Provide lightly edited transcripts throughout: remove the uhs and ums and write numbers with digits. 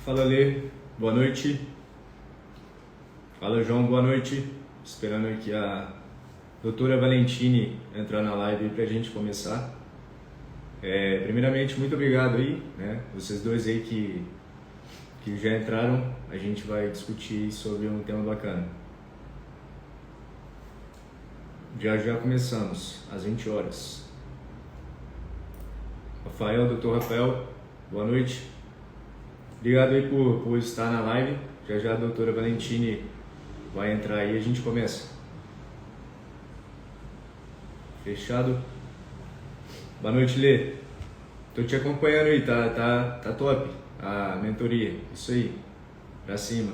Fala, Lê, boa noite. Fala, João, boa noite. Esperando aqui a doutora Valentine entrar na live para a gente começar. Primeiramente, muito obrigado aí, né? Vocês dois aí que já entraram, a gente vai discutir sobre um tema bacana. Já começamos, às 20 horas. Doutor Rafael, boa noite. Obrigado aí por estar na live. Já a doutora Valentine vai entrar aí e a gente começa. Fechado? Boa noite, Lê. Tô te acompanhando aí, tá top a mentoria. Isso aí, pra cima.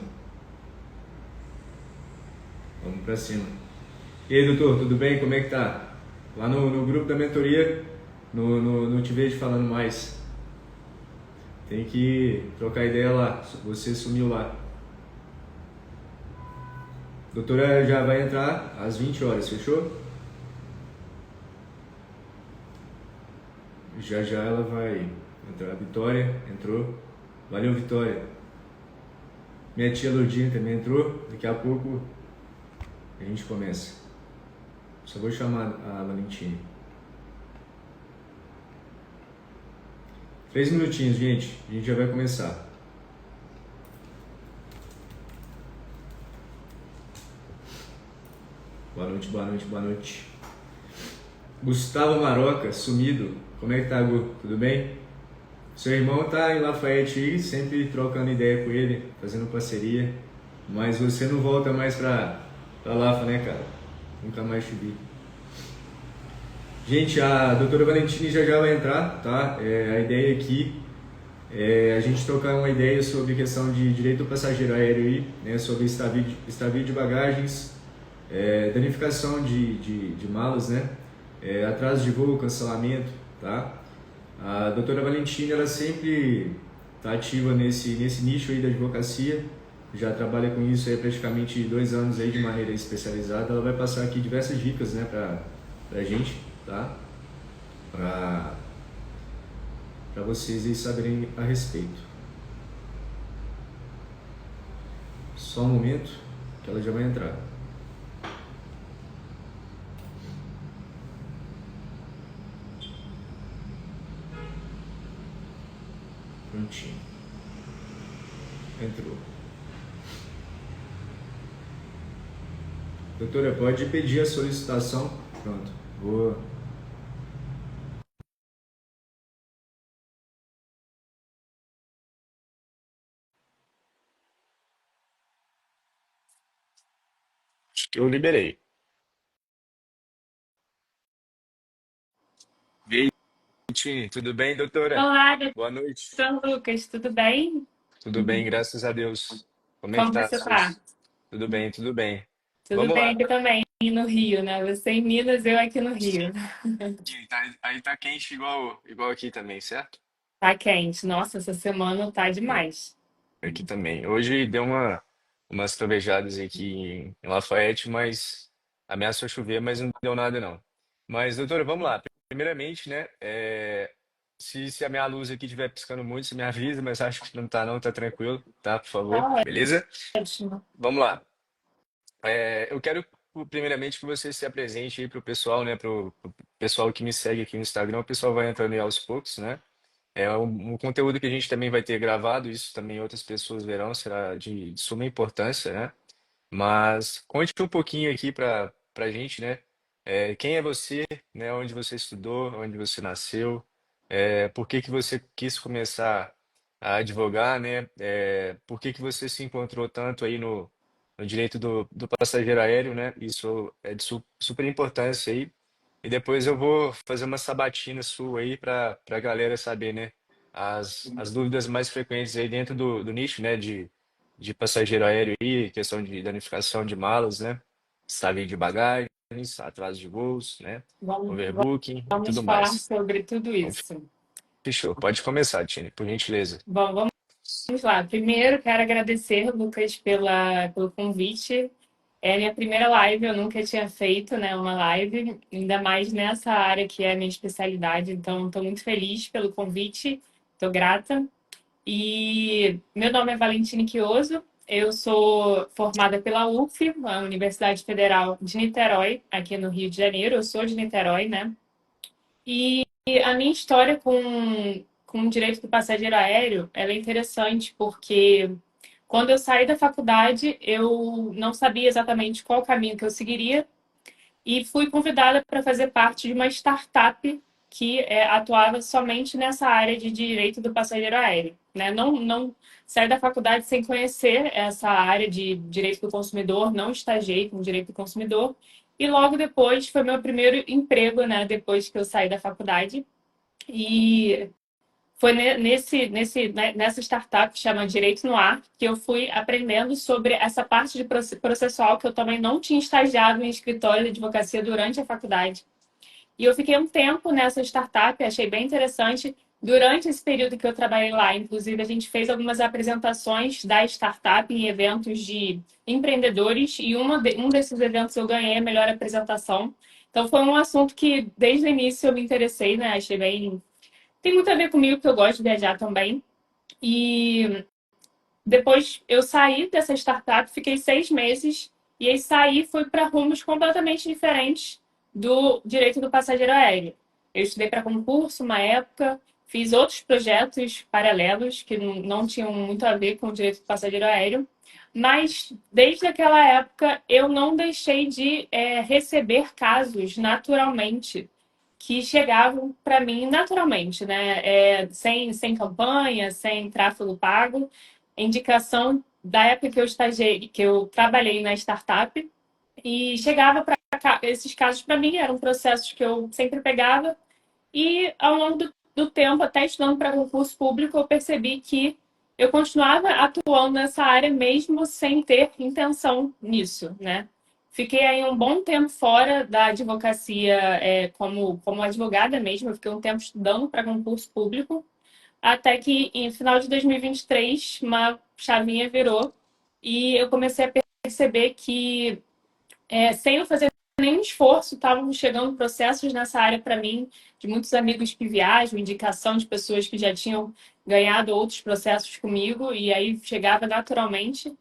Vamos pra cima. E aí, doutor, tudo bem? Como é que tá? Lá no grupo da mentoria, não te vejo falando mais. Tem que trocar ideia lá, você sumiu lá. Doutora já vai entrar às 20 horas, fechou? Já ela vai entrar. Vitória entrou. Valeu, Vitória. Minha tia Lourdinha também entrou. Daqui a pouco a gente começa. Só vou chamar a Valentine. 3 minutinhos, gente. A gente já vai começar. Boa noite, boa noite, boa noite. Gustavo Maroca, sumido. Como é que tá, Gu? Tudo bem? Seu irmão tá em Lafayette aí, sempre trocando ideia com ele, fazendo parceria. Mas você não volta mais pra Lafa, né, cara? Nunca mais te vi. Gente, a doutora Valentine já vai entrar, tá? A ideia aqui é a gente trocar uma ideia sobre questão de direito ao passageiro aéreo aí, né? Sobre extravio de bagagens, danificação de malas, né? Atraso de voo, cancelamento, tá? A doutora Valentina, ela sempre está ativa nesse nicho aí da advocacia, já trabalha com isso aí praticamente 2 anos aí de maneira especializada. Ela vai passar aqui diversas dicas, né, pra gente, tá? Pra vocês aí saberem a respeito. Só um momento que ela já vai entrar. Prontinho. Entrou. Doutora, pode pedir a solicitação. Pronto. Boa. Acho que eu liberei. E aí, Tini, tudo bem, doutora? Olá, Boa noite. doutor Lucas, tudo bem? Tudo bem, graças a Deus. Como é que Como tá? você tá? Tudo bem, tudo bem. Tudo Vamos bem lá. aqui também, no Rio, né? Você em Minas, eu aqui no Rio. Tini, aí tá quente igual aqui também, certo? Tá quente. Nossa, essa semana tá É, demais. aqui também. Hoje deu umas trovejadas aqui em Lafayette, mas ameaçou chover, mas não deu nada não. Mas, doutora, vamos lá. Primeiramente, né, se a minha luz aqui estiver piscando muito, você me avisa, mas acho que não tá não, tá tranquilo, tá? Por favor, Tá beleza? ótimo. Vamos lá. Eu quero, primeiramente, que você se apresente aí para o pessoal, né? Para o pessoal que me segue aqui no Instagram. O pessoal vai entrando aí aos poucos, né? É um conteúdo que a gente também vai ter gravado, isso também outras pessoas verão, será de suma importância, né? Mas conte um pouquinho aqui para a gente, né? Quem é você, né? Onde você estudou, onde você nasceu, por que que você quis começar a advogar, né? Por que que você se encontrou tanto aí no direito do passageiro aéreo, né? Isso é de super importância aí. E depois eu vou fazer uma sabatina sua aí para a galera saber, né? As dúvidas mais frequentes aí dentro do nicho, né? De passageiro aéreo aí, questão de danificação de malas, né? Estávio de bagagens, atraso de voos, né? Vamos, Overbooking e vamos tudo falar mais. sobre tudo Então, isso. fechou. Pode começar, Tine, por gentileza. Bom, vamos lá. Primeiro, quero agradecer, Lucas, pelo convite. É a minha primeira live, eu nunca tinha feito, né, uma live, ainda mais nessa área que é a minha especialidade. Então, estou muito feliz pelo convite, estou grata. E meu nome é Valentine Chioso, eu sou formada pela UF, a Universidade Federal de Niterói, aqui no Rio de Janeiro. Eu sou de Niterói, né? E a minha história com o direito do passageiro aéreo, ela é interessante porque quando eu saí da faculdade, eu não sabia exatamente qual caminho que eu seguiria e fui convidada para fazer parte de uma startup que atuava somente nessa área de direito do passageiro aéreo. Né? Não saí da faculdade sem conhecer essa área de direito do consumidor, não estagiei com direito do consumidor, e logo depois foi meu primeiro emprego, né, depois que eu saí da faculdade. E foi nessa startup que chama Direito no Ar que eu fui aprendendo sobre essa parte de processual que eu também não tinha estagiado em escritório de advocacia durante a faculdade. E eu fiquei um tempo nessa startup, achei bem interessante. Durante esse período que eu trabalhei lá, inclusive, a gente fez algumas apresentações da startup em eventos de empreendedores e um desses eventos eu ganhei a melhor apresentação. Então, foi um assunto que, desde o início, eu me interessei, né? Achei bem. Tem muito a ver comigo, que eu gosto de viajar também. E depois eu saí dessa startup, fiquei 6 meses, e aí saí e fui para rumos completamente diferentes do direito do passageiro aéreo. Eu estudei para concurso uma época, fiz outros projetos paralelos que não tinham muito a ver com o direito do passageiro aéreo, mas desde aquela época eu não deixei de receber casos naturalmente que chegavam para mim naturalmente, né? Sem campanha, sem tráfego pago, indicação da época que eu estagiei, que eu trabalhei na startup, e chegava para esses casos para mim, eram processos que eu sempre pegava, e ao longo do tempo, até estudando para concurso público, eu percebi que eu continuava atuando nessa área mesmo sem ter intenção nisso, né? Fiquei aí um bom tempo fora da advocacia como advogada mesmo, eu fiquei um tempo estudando para concurso público, até que, em final de 2023, uma chavinha virou e eu comecei a perceber que, sem eu fazer nenhum esforço, estavam chegando processos nessa área para mim, de muitos amigos que viajam, indicação de pessoas que já tinham ganhado outros processos comigo, e aí chegava naturalmente.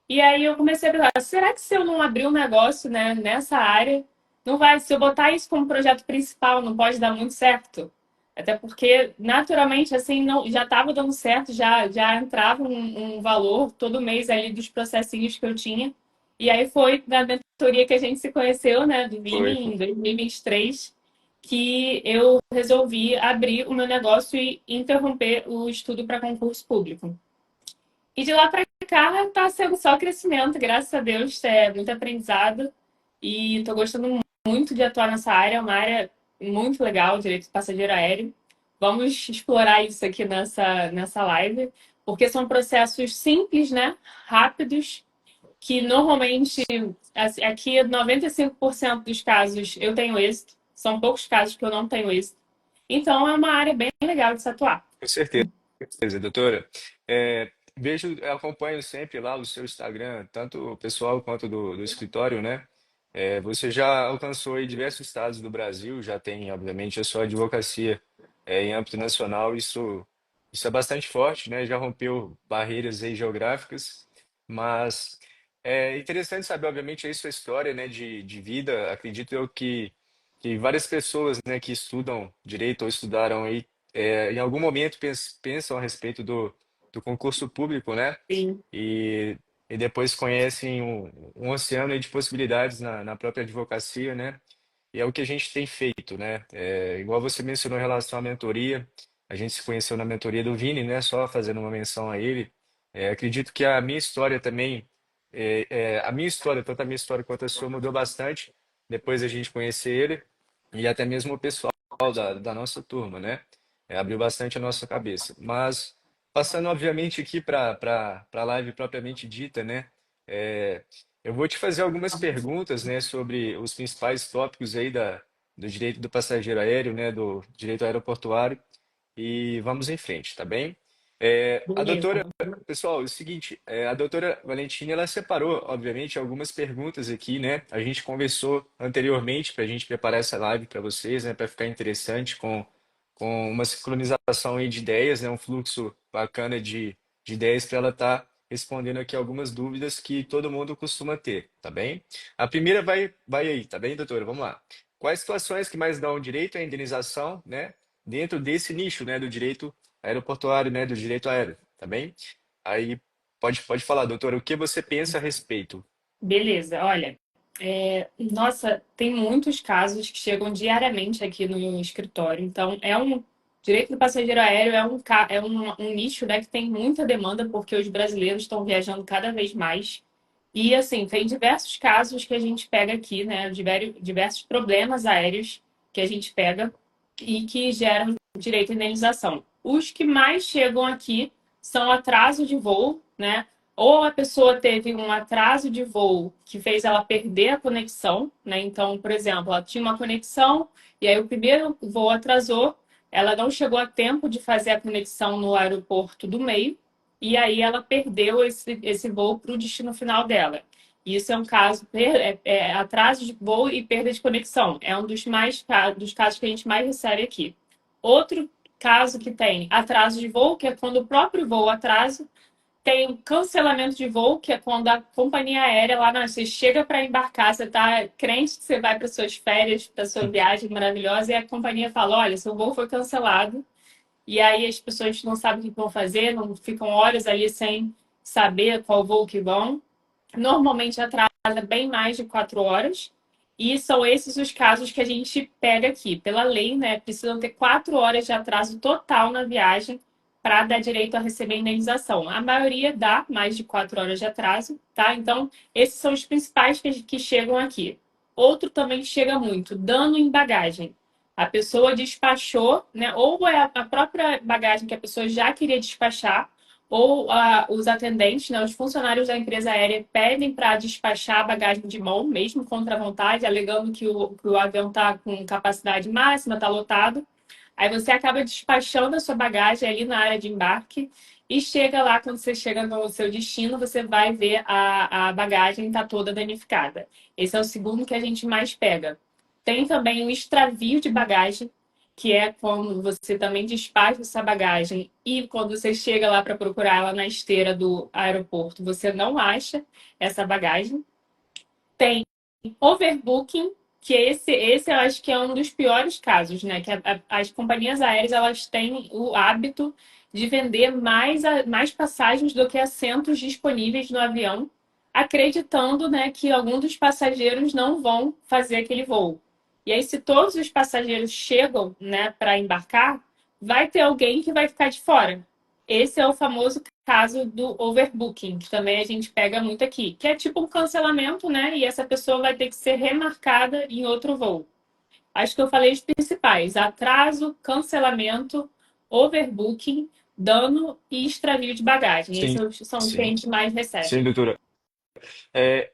E aí eu comecei a pensar, será que se eu não abrir um negócio, né, nessa área, não vai, se eu botar isso como projeto principal, não pode dar muito certo? Até porque, naturalmente, assim, não, já estava dando certo, já entrava um valor todo mês ali dos processinhos que eu tinha. E aí foi na mentoria que a gente se conheceu, né, do Vini, Foi. em 2023, que eu resolvi abrir o meu negócio e interromper o estudo para concurso público. E de lá para cá está sendo só crescimento, graças a Deus, muito aprendizado. E estou gostando muito de atuar nessa área, é uma área muito legal, direito de passageiro aéreo. Vamos explorar isso aqui nessa live, porque são processos simples, né? Rápidos, que normalmente, assim, aqui 95% dos casos eu tenho êxito, são poucos casos que eu não tenho êxito. Então é uma área bem legal de se atuar. Com certeza, doutora. Acompanho sempre lá o seu Instagram, tanto o pessoal quanto do escritório, né? Você já alcançou aí diversos estados do Brasil, já tem, obviamente, a sua advocacia em âmbito nacional, isso é bastante forte, né? Já rompeu barreiras aí geográficas, mas é interessante saber, obviamente, aí sua história, né, de vida. Acredito eu que várias pessoas, né, que estudam direito ou estudaram aí em algum momento pensam a respeito do concurso público, né? Sim, E, e depois conhecem um oceano aí de possibilidades na própria advocacia, né? E é o que a gente tem feito, né? Igual você mencionou em relação à mentoria, a gente se conheceu na mentoria do Vini, né? Só fazendo uma menção a ele. Acredito que a minha história também, a minha história, tanto a minha história quanto a sua, mudou bastante depois da gente conhecer ele e até mesmo o pessoal da nossa turma, né? Abriu bastante a nossa cabeça. Mas passando, obviamente, aqui para a live propriamente dita, né? É, eu vou te fazer algumas perguntas, né, sobre os principais tópicos aí do direito do passageiro aéreo, né, do direito aeroportuário, e vamos em frente, tá bem? A doutora, beleza. pessoal, é o seguinte, a doutora Valentina, ela separou, obviamente, algumas perguntas aqui, né? A gente conversou anteriormente para a gente preparar essa live para vocês, né, para ficar interessante com uma sincronização aí de ideias, né? Um fluxo bacana de ideias para ela estar respondendo aqui algumas dúvidas que todo mundo costuma ter, tá bem? A primeira vai aí, tá bem, doutora? Vamos lá. Quais situações que mais dão direito à indenização, né? Dentro desse nicho, né? Do direito aeroportuário, né? Do direito aéreo, tá bem? Aí pode falar, doutora, o que você pensa a respeito? Beleza, olha, nossa, tem muitos casos que chegam diariamente aqui no escritório. Então, direito do passageiro aéreo é um nicho, né, que tem muita demanda porque os brasileiros estão viajando cada vez mais. E assim, tem diversos casos que a gente pega aqui, né, diversos problemas aéreos que a gente pega e que geram direito à indenização. Os que mais chegam aqui são atraso de voo, né? Ou a pessoa teve um atraso de voo que fez ela perder a conexão, né? Então, por exemplo, ela tinha uma conexão e aí o primeiro voo atrasou, ela não chegou a tempo de fazer a conexão no aeroporto do meio e aí ela perdeu esse voo para o destino final dela. Isso é um caso, atraso de voo e perda de conexão. É um dos casos que a gente mais recebe aqui. Outro caso que tem atraso de voo, que é quando o próprio voo atrasa, tem cancelamento de voo, que é quando a companhia aérea lá, não, você chega para embarcar, você está crente que você vai para suas férias, para sua viagem maravilhosa, e a companhia fala, olha, seu voo foi cancelado, e aí as pessoas não sabem o que vão fazer, não ficam horas ali sem saber qual voo que vão. Normalmente atrasa bem mais de 4 horas. E são esses os casos que a gente pega aqui. Pela lei, né? Precisam ter 4 horas de atraso total na viagem para dar direito a receber indenização. A maioria dá mais de 4 horas de atraso, tá? Então, esses são os principais que chegam aqui. Outro também que chega muito, dano em bagagem. A pessoa despachou, né? Ou é a própria bagagem que a pessoa já queria despachar, ou os atendentes, né, os funcionários da empresa aérea pedem para despachar a bagagem de mão, mesmo contra a vontade, alegando que o avião está com capacidade máxima, está lotado. Aí você acaba despachando a sua bagagem ali na área de embarque e chega lá, quando você chega no seu destino, você vai ver a bagagem está toda danificada. Esse é o segundo que a gente mais pega. Tem também o extravio de bagagem, que é quando você também despacha essa bagagem e quando você chega lá para procurar ela na esteira do aeroporto, você não acha essa bagagem. Tem overbooking, que esse eu acho que é um dos piores casos, né? Que as companhias aéreas elas têm o hábito de vender mais passagens do que assentos disponíveis no avião, acreditando, né, que algum dos passageiros não vão fazer aquele voo. E aí, se todos os passageiros chegam, né, para embarcar, vai ter alguém que vai ficar de fora. Esse é o famoso caso do overbooking, que também a gente pega muito aqui, que é tipo um cancelamento, né? E essa pessoa vai ter que ser remarcada em outro voo. Acho que eu falei os principais: atraso, cancelamento, overbooking, dano e extravio de bagagem. Sim, Esses são os que a sim, gente mais sim, recebe. doutora.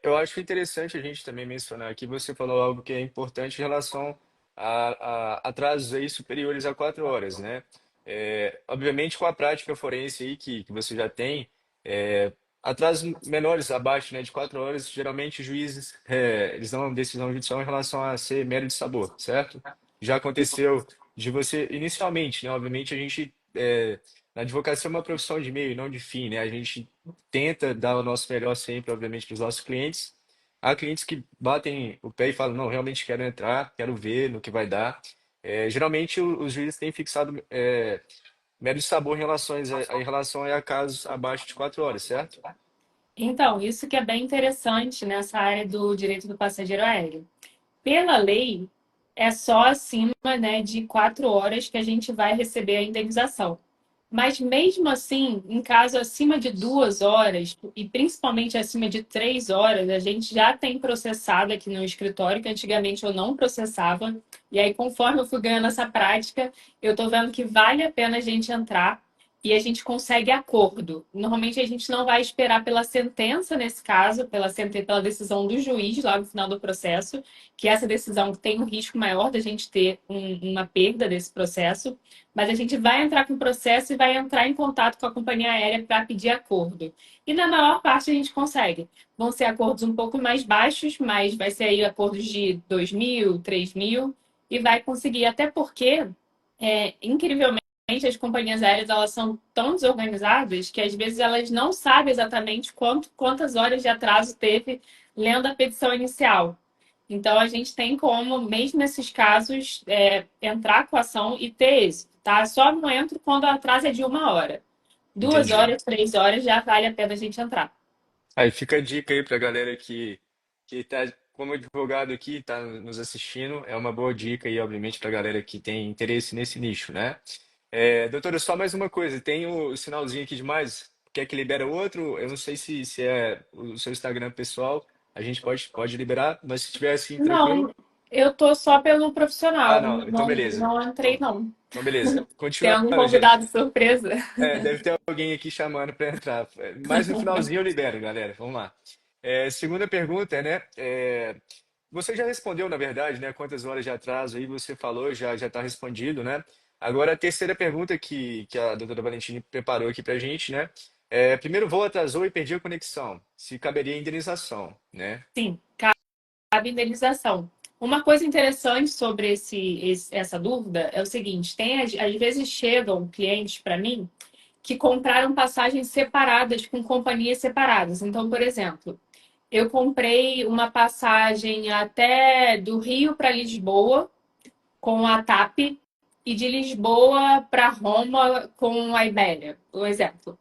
Eu acho interessante a gente também mencionar aqui, você falou algo que é importante em relação a atrasos aí superiores a 4 horas, né? Obviamente, com a prática forense aí que você já tem, atrasos menores abaixo, né, de 4 horas, geralmente os juízes eles dão uma decisão judicial em relação a ser mero de sabor, certo? Já aconteceu de você, inicialmente, né? Obviamente, a gente, na advocacia é uma profissão de meio e não de fim, né? A gente tenta dar o nosso melhor sempre, obviamente, para os nossos clientes. Há clientes que batem o pé e falam, não, realmente quero entrar, quero ver no que vai dar. Geralmente os juízes têm fixado mero de sabor em relação a casos abaixo de 4 horas, certo? Então, isso que é bem interessante nessa área do direito do passageiro aéreo. Pela lei, é só acima, né, de 4 horas que a gente vai receber a indenização. Mas mesmo assim, em caso acima de 2 horas, e principalmente acima de 3 horas, a gente já tem processado aqui no escritório, que antigamente eu não processava. E aí, conforme eu fui ganhando essa prática, eu estou vendo que vale a pena a gente entrar e a gente consegue acordo. Normalmente a gente não vai esperar pela sentença nesse caso, pela decisão do juiz lá no final do processo, que essa decisão tem um risco maior da gente ter uma perda desse processo, mas a gente vai entrar com o processo e vai entrar em contato com a companhia aérea para pedir acordo. E na maior parte a gente consegue. Vão ser acordos um pouco mais baixos, mas vai ser aí acordos de 2.000, 3.000, e vai conseguir, até porque incrivelmente, as companhias aéreas elas são tão desorganizadas que às vezes elas não sabem exatamente quantas horas de atraso teve lendo a petição inicial. Então a gente tem como, mesmo nesses casos, entrar com a ação e ter êxito, tá? Só não entro quando o atraso é de 1 hora. Duas Entendi. horas, 3 horas já vale a pena a gente entrar. Aí fica a dica aí pra galera que tá como advogado aqui, tá nos assistindo, é uma boa dica aí, obviamente, pra galera que tem interesse nesse nicho, né? Doutora, só mais uma coisa, tem o sinalzinho aqui demais, quer que libera outro? Eu não sei se é o seu Instagram pessoal, a gente pode liberar, mas se tiver assim, tranquilo. Não, eu tô só pelo Ah, profissional, não, então não, beleza. não entrei, Então, não. então beleza. Tem Continuando, algum gente. convidado surpresa? Deve ter alguém aqui chamando para entrar. Mas no finalzinho eu libero, galera. Vamos lá. Segunda pergunta, né? Você já respondeu, na verdade, né? Quantas horas de atraso aí você falou, já está respondido, né? Agora, a terceira pergunta que a doutora Valentini preparou aqui para a gente, né? Primeiro voo atrasou e perdi a conexão. Se caberia indenização, né? Sim, cabe indenização. Uma coisa interessante sobre essa dúvida é o seguinte: às vezes chegam clientes para mim que compraram passagens separadas com companhias separadas. Então, por exemplo, eu comprei uma passagem até do Rio para Lisboa com a TAP e de Lisboa para Roma com a Iberia, por exemplo.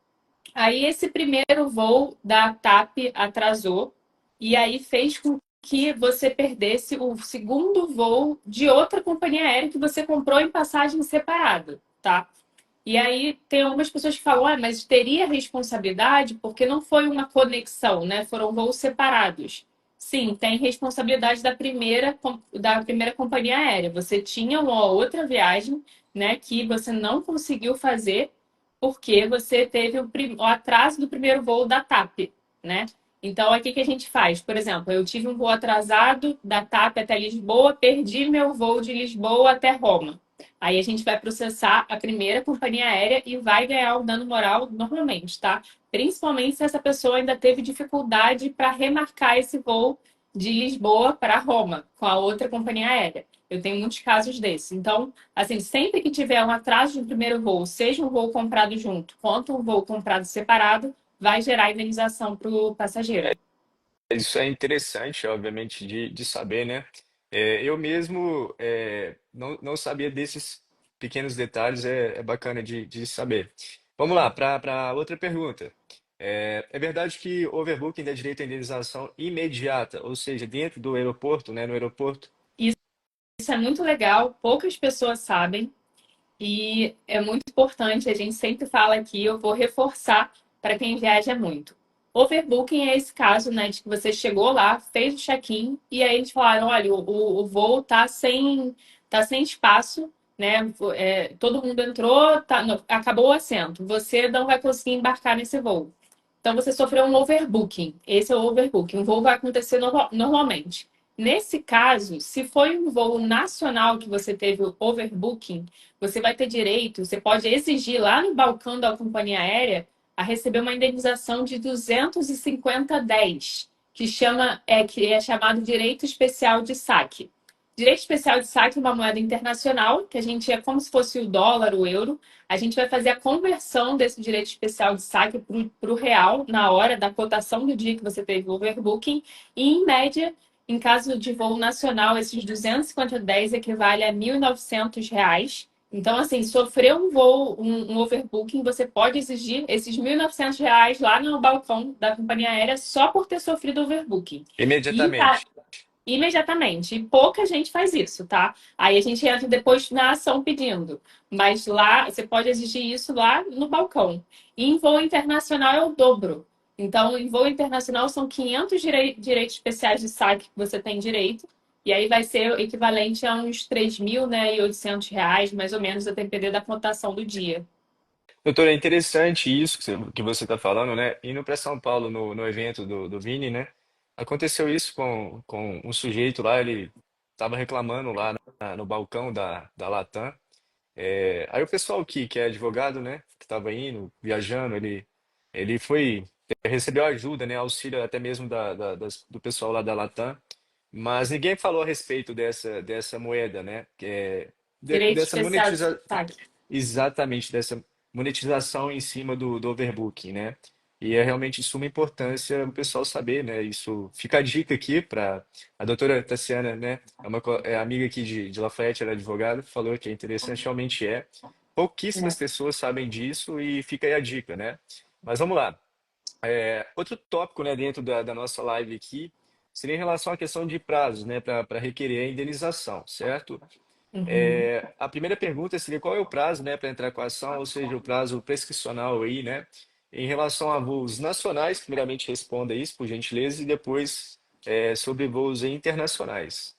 Aí esse primeiro voo da TAP atrasou e aí fez com que você perdesse o segundo voo de outra companhia aérea que você comprou em passagem separada, tá? E aí tem algumas pessoas que falam, mas teria responsabilidade porque não foi uma conexão, né? Foram voos separados. Sim, tem responsabilidade da primeira companhia aérea. Você tinha uma outra viagem, né, que você não conseguiu fazer porque você teve o atraso do primeiro voo da TAP, né? Então, aqui que a gente faz? Por exemplo, eu tive um voo atrasado da TAP até Lisboa, perdi meu voo de Lisboa até Roma. Aí a gente vai processar a primeira companhia aérea e vai ganhar o dano moral normalmente, tá? Principalmente se essa pessoa ainda teve dificuldade para remarcar esse voo de Lisboa para Roma com a outra companhia aérea. Eu tenho muitos casos desses. Então, assim, sempre que tiver um atraso de um primeiro voo, seja um voo comprado junto, quanto um voo comprado separado, vai gerar indenização para o passageiro. Isso é interessante, obviamente, de saber, né? Eu mesmo não sabia desses pequenos detalhes, é bacana de saber. Vamos lá, para outra pergunta. É verdade que overbooking dá direito à indenização imediata, ou seja, dentro do aeroporto, né? No aeroporto. Isso é muito legal, poucas pessoas sabem. E é muito importante, a gente sempre fala aqui, eu vou reforçar para quem viaja muito. Overbooking é esse caso, né, de que você chegou lá, fez o check-in e aí eles falaram, olha, o voo tá sem espaço, né? Todo mundo entrou, não, acabou o assento. Você não vai conseguir embarcar nesse voo. Então você sofreu um overbooking. Esse é o overbooking. O voo vai acontecer normalmente. Nesse caso, se foi um voo nacional que você teve o overbooking, você vai ter direito, você pode exigir lá no balcão da companhia aérea a receber uma indenização de 250 que é chamado direito especial de saque. Direito especial de saque é uma moeda internacional, que a gente é como se fosse o dólar, o euro. A gente vai fazer a conversão desse direito especial de saque para o real na hora da cotação do dia que você teve o overbooking. E, em média, em caso de voo nacional, esses 250 equivale a R$ 1.900. Então, assim, sofreu um overbooking, você pode exigir esses R$ 1.900 lá no balcão da companhia aérea só por ter sofrido overbooking. E tá, Imediatamente. imediatamente. E pouca gente faz isso, tá? Aí a gente entra depois na ação pedindo. Mas lá, você pode exigir isso lá no balcão. E em voo internacional é o dobro. Então, em voo internacional são 500 direitos especiais de saque que você tem direito. E aí vai ser equivalente a uns 3.000, né, e R$ 800, mais ou menos, a depender da cotação do dia. Doutor, é interessante isso que você está falando, né? Indo para São Paulo no evento do Vini, né? Aconteceu isso com um sujeito lá, ele estava reclamando lá no balcão da Latam. Aí o pessoal que é advogado, né? Que estava indo, viajando, ele recebeu ajuda, né? Auxílio até mesmo do pessoal lá da Latam. Mas ninguém falou a respeito dessa moeda, né? Direito dessa especial de monetização. saque. Exatamente, dessa monetização em cima do overbooking, né? E é realmente de suma importância o pessoal saber, né? Isso fica a dica aqui para a doutora Tassiana, né? É amiga aqui de Lafayette, ela é advogada, falou que é interessante, realmente é. Pouquíssimas É. pessoas sabem disso e fica aí a dica, né? Mas vamos lá. Outro tópico, né, dentro da nossa live aqui seria em relação à questão de prazos, né, para requerer a indenização, certo? Uhum. A primeira pergunta seria qual é o prazo, né, para entrar com a ação, ou seja, o prazo prescricional aí, né? Em relação a voos nacionais, primeiramente responda isso, por gentileza, e depois sobre voos internacionais.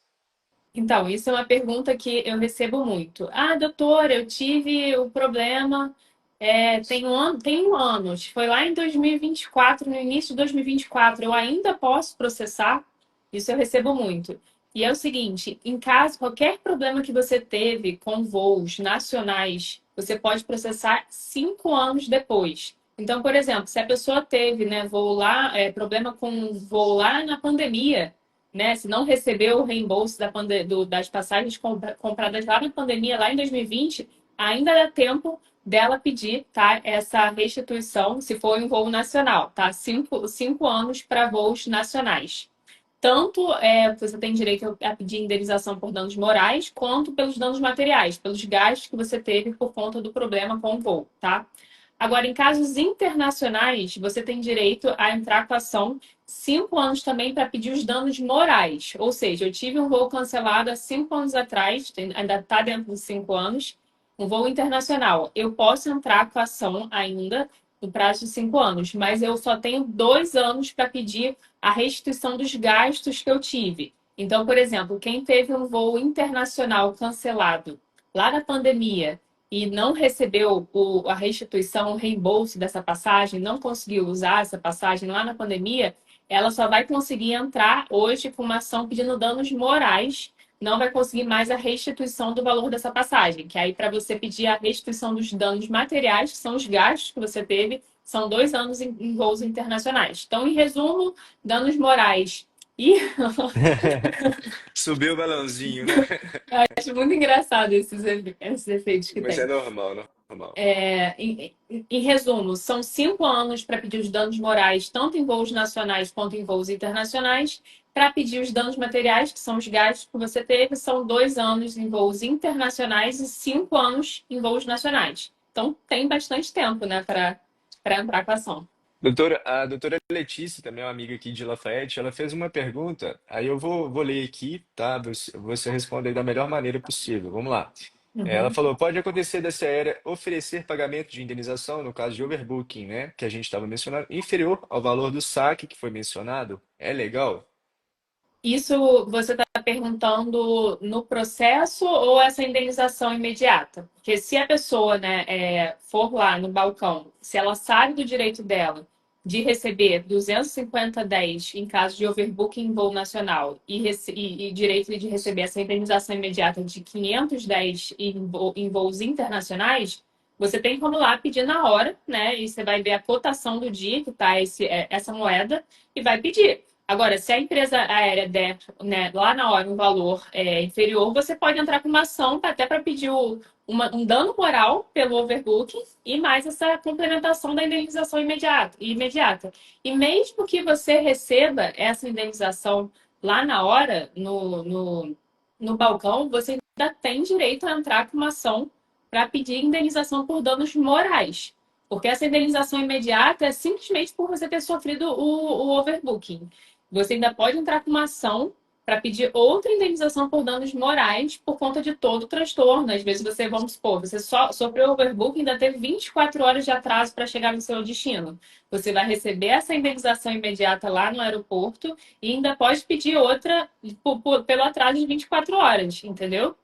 Então, isso é uma pergunta que eu recebo muito. Ah, doutora, eu tive o problema tem um ano, foi lá em 2024, no início de 2024, eu ainda posso processar? Isso eu recebo muito. E é o seguinte, em caso, qualquer problema que você teve com voos nacionais, você pode processar 5 anos depois. Então, por exemplo, se a pessoa teve, né, problema com voo lá na pandemia, né? Se não recebeu o reembolso das passagens compradas lá na pandemia, lá em 2020, ainda dá tempo dela pedir, tá? Essa restituição, se for em voo nacional, tá? Cinco anos para voos nacionais. Tanto você tem direito a pedir indenização por danos morais, quanto pelos danos materiais, pelos gastos que você teve por conta do problema com o voo, tá? Agora, em casos internacionais, você tem direito a entrar com ação 5 anos também para pedir os danos morais. Ou seja, eu tive um voo cancelado há 5 anos atrás, ainda está dentro dos 5 anos, um voo internacional. Eu posso entrar com ação ainda no prazo de 5 anos, mas eu só tenho 2 anos para pedir a restituição dos gastos que eu tive. Então, por exemplo, quem teve um voo internacional cancelado lá na pandemia e não recebeu a restituição, o reembolso dessa passagem, não conseguiu usar essa passagem lá na pandemia, ela só vai conseguir entrar hoje com uma ação pedindo danos morais, não vai conseguir mais a restituição do valor dessa passagem, que aí para você pedir a restituição dos danos materiais, que são os gastos que você teve, são 2 anos em voos internacionais. Então, em resumo, danos morais. E Subiu o balãozinho, né? acho muito engraçado esses efeitos que Mas é tem. normal, normal. Em resumo, são 5 anos para pedir os danos morais, tanto em voos nacionais quanto em voos internacionais. Para pedir os danos materiais, que são os gastos que você teve, são 2 anos em voos internacionais e 5 anos em voos nacionais. Então, tem bastante tempo, né, para entrar com a ação. A doutora Letícia, também é uma amiga aqui de Lafayette, ela fez uma pergunta, aí eu vou ler aqui, tá? Você responde aí da melhor maneira possível. Vamos lá. Ela Uhum. falou, pode acontecer dessa aérea oferecer pagamento de indenização, no caso de overbooking, né? Que a gente estava mencionando, inferior ao valor do saque que foi mencionado. É legal? Isso você está perguntando no processo ou essa indenização imediata? Porque se a pessoa, né, for lá no balcão, se ela sabe do direito dela de receber 250,10 em caso de overbooking em voo nacional e direito de receber essa indenização imediata de 510 em voos internacionais, você tem como lá pedir na hora, né? E você vai ver a cotação do dia que está essa moeda e vai pedir. Agora, se a empresa aérea der, né, lá na hora um valor inferior, você pode entrar com uma ação até para pedir um dano moral pelo overbooking e mais essa complementação da indenização imediata. E mesmo que você receba essa indenização lá na hora, no balcão, você ainda tem direito a entrar com uma ação para pedir indenização por danos morais. Porque essa indenização imediata é simplesmente por você ter sofrido o overbooking. Você ainda pode entrar com uma ação para pedir outra indenização por danos morais por conta de todo o transtorno. Às vezes você, vamos supor, você só sofreu overbooking e ainda teve 24 horas de atraso para chegar no seu destino. Você vai receber essa indenização imediata lá no aeroporto e ainda pode pedir outra pelo atraso de 24 horas, entendeu?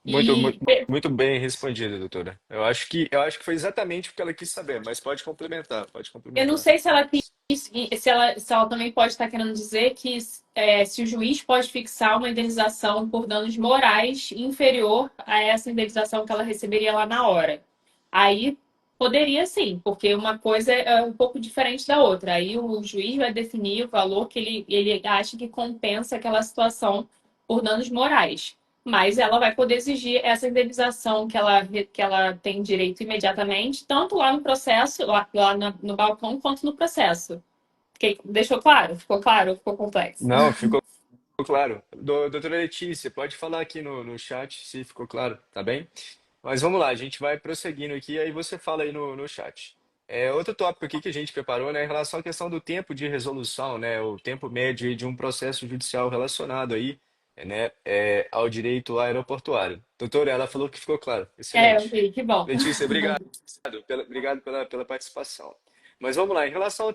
Muito, E muito, muito bem respondido, doutora. Eu acho que foi exatamente o que ela quis saber, mas pode complementar, pode eu não complementar. sei se ela também pode estar querendo dizer que se o juiz pode fixar uma indenização por danos morais inferior a essa indenização que ela receberia lá na hora. Aí poderia sim, porque uma coisa é um pouco diferente da outra. Aí o juiz vai definir o valor que ele acha que compensa aquela situação por danos morais. mas ela vai poder exigir essa indenização que ela tem direito imediatamente, tanto lá no processo, lá no balcão, quanto no processo. Deixou claro? Ficou claro? Ficou complexo? Não, ficou claro. Doutora Letícia, pode falar aqui no chat se ficou claro, tá bem? Mas vamos lá, a gente vai prosseguindo aqui, aí você fala aí no chat. Outro tópico aqui que a gente preparou, né, em relação à questão do tempo de resolução, né, o tempo médio aí de um processo judicial relacionado aí, né, ao direito aeroportuário. Doutora, ela falou que ficou claro. Eu Excelente. vi, que bom. Letícia, obrigado pela participação. Mas vamos lá, em relação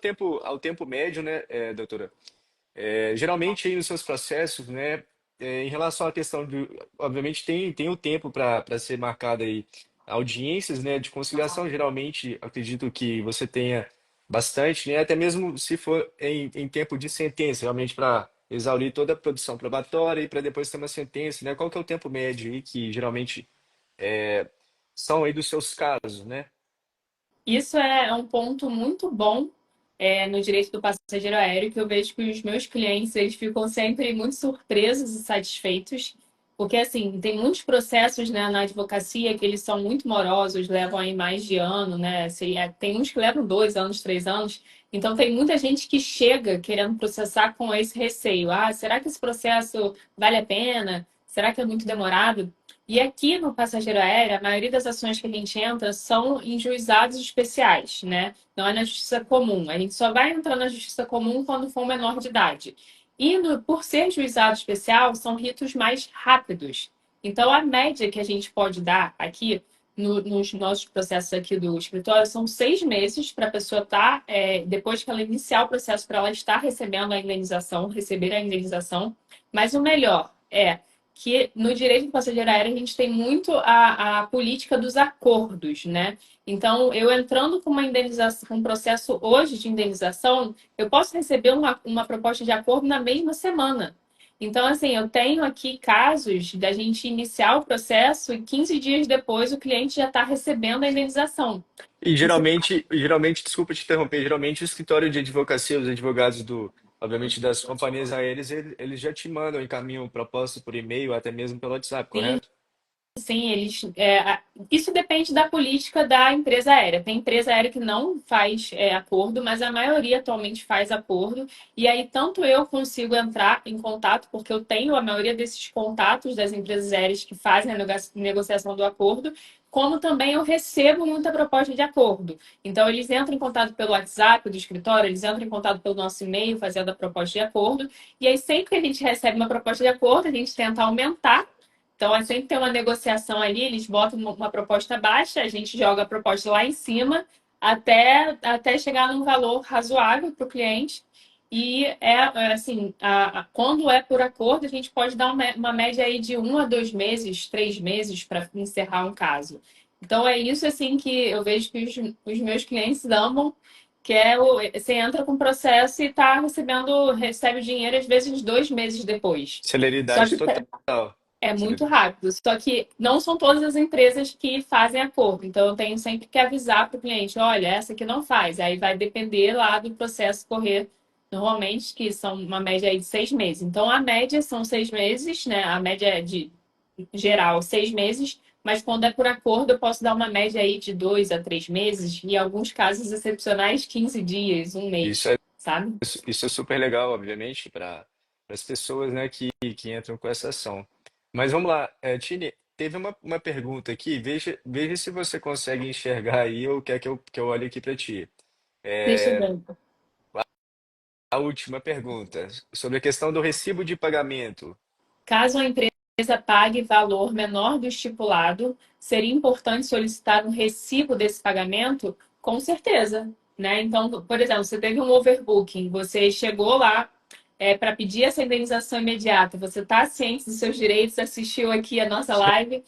ao tempo médio, né, doutora? Geralmente aí nos seus processos, né, em relação à questão de, obviamente tem o tempo para ser marcado aí audiências, né, de conciliação, geralmente acredito que você tenha bastante, né, até mesmo se for em tempo de sentença, realmente para exaurir toda a produção probatória e para depois ter uma sentença, né, qual que é o tempo médio aí que geralmente é, são aí dos seus casos, né? Isso é um ponto muito bom no direito do passageiro aéreo, que eu vejo que os meus clientes eles ficam sempre muito surpresos e satisfeitos, porque assim, tem muitos processos, né, na advocacia que eles são muito morosos, levam aí mais de ano, né? Tem uns que levam 2 anos, 3 anos. Então tem muita gente que chega querendo processar com esse receio. Ah, será que esse processo vale a pena? Será que é muito demorado? E aqui no passageiro aéreo, a maioria das ações que a gente entra são em juizados especiais, né? Não é na justiça comum. A gente só vai entrar na justiça comum quando for menor de idade. E por ser juizado especial, são ritos mais rápidos. Então, a média que a gente pode dar aqui nos nossos processos aqui do escritório são 6 meses para a pessoa estar, depois que ela iniciar o processo, para ela estar recebendo a indenização, receber a indenização. Mas o melhor é que no direito do passageiro aéreo a gente tem muito a política dos acordos, né? Então, eu entrando com uma indenização, com um processo hoje de indenização, eu posso receber uma proposta de acordo na mesma semana. Então, assim, eu tenho aqui casos da gente iniciar o processo e 15 dias depois o cliente já está recebendo a indenização. E Isso geralmente, desculpa te interromper, geralmente o escritório de advocacia, os advogados obviamente, das companhias aéreas, eles já te mandam, encaminham proposta por e-mail, até mesmo pelo WhatsApp, sim. correto? Sim, isso depende da política da empresa aérea. Tem empresa aérea que não faz acordo, mas a maioria atualmente faz acordo. E aí, tanto eu consigo entrar em contato, porque eu tenho a maioria desses contatos das empresas aéreas que fazem a negociação do acordo, como também eu recebo muita proposta de acordo. Então, eles entram em contato pelo WhatsApp do escritório, eles entram em contato pelo nosso e-mail, fazendo a proposta de acordo. E aí, sempre que a gente recebe uma proposta de acordo, a gente tenta aumentar. Então, sempre tem uma negociação ali, eles botam uma proposta baixa, a gente joga a proposta lá em cima até chegar num valor razoável para o cliente. E assim, quando é por acordo, a gente pode dar uma média aí de 1 a 2 meses, 3 meses para encerrar um caso. Então, é isso assim que eu vejo que os meus clientes amam, que você entra com o processo e recebe o dinheiro às vezes 2 meses depois. Só Celeridade que total. é muito Cele- rápido, só que não são todas as empresas que fazem acordo. Então, eu tenho sempre que avisar para o cliente: olha, essa aqui não faz. Aí vai depender lá do processo correr, normalmente, que são uma média aí de 6 meses. Então, a média são 6 meses, né? A média é de geral 6 meses, mas quando é por acordo, eu posso dar uma média aí de 2 a 3 meses, e em alguns casos excepcionais, 15 dias, um Isso mês, é, sabe? isso é super legal, obviamente, para as pessoas, né, que entram com essa ação. Mas vamos lá, Tine, teve uma pergunta aqui, veja se você consegue enxergar aí ou quer que eu olhe aqui para ti. Deixa eu É, ver. a última pergunta, sobre a questão do recibo de pagamento. Caso a empresa pague valor menor do estipulado, seria importante solicitar um recibo desse pagamento? Com certeza, né? Então, por exemplo, você teve um overbooking, você chegou lá para pedir essa indenização imediata, você está ciente dos seus direitos, assistiu aqui a nossa live,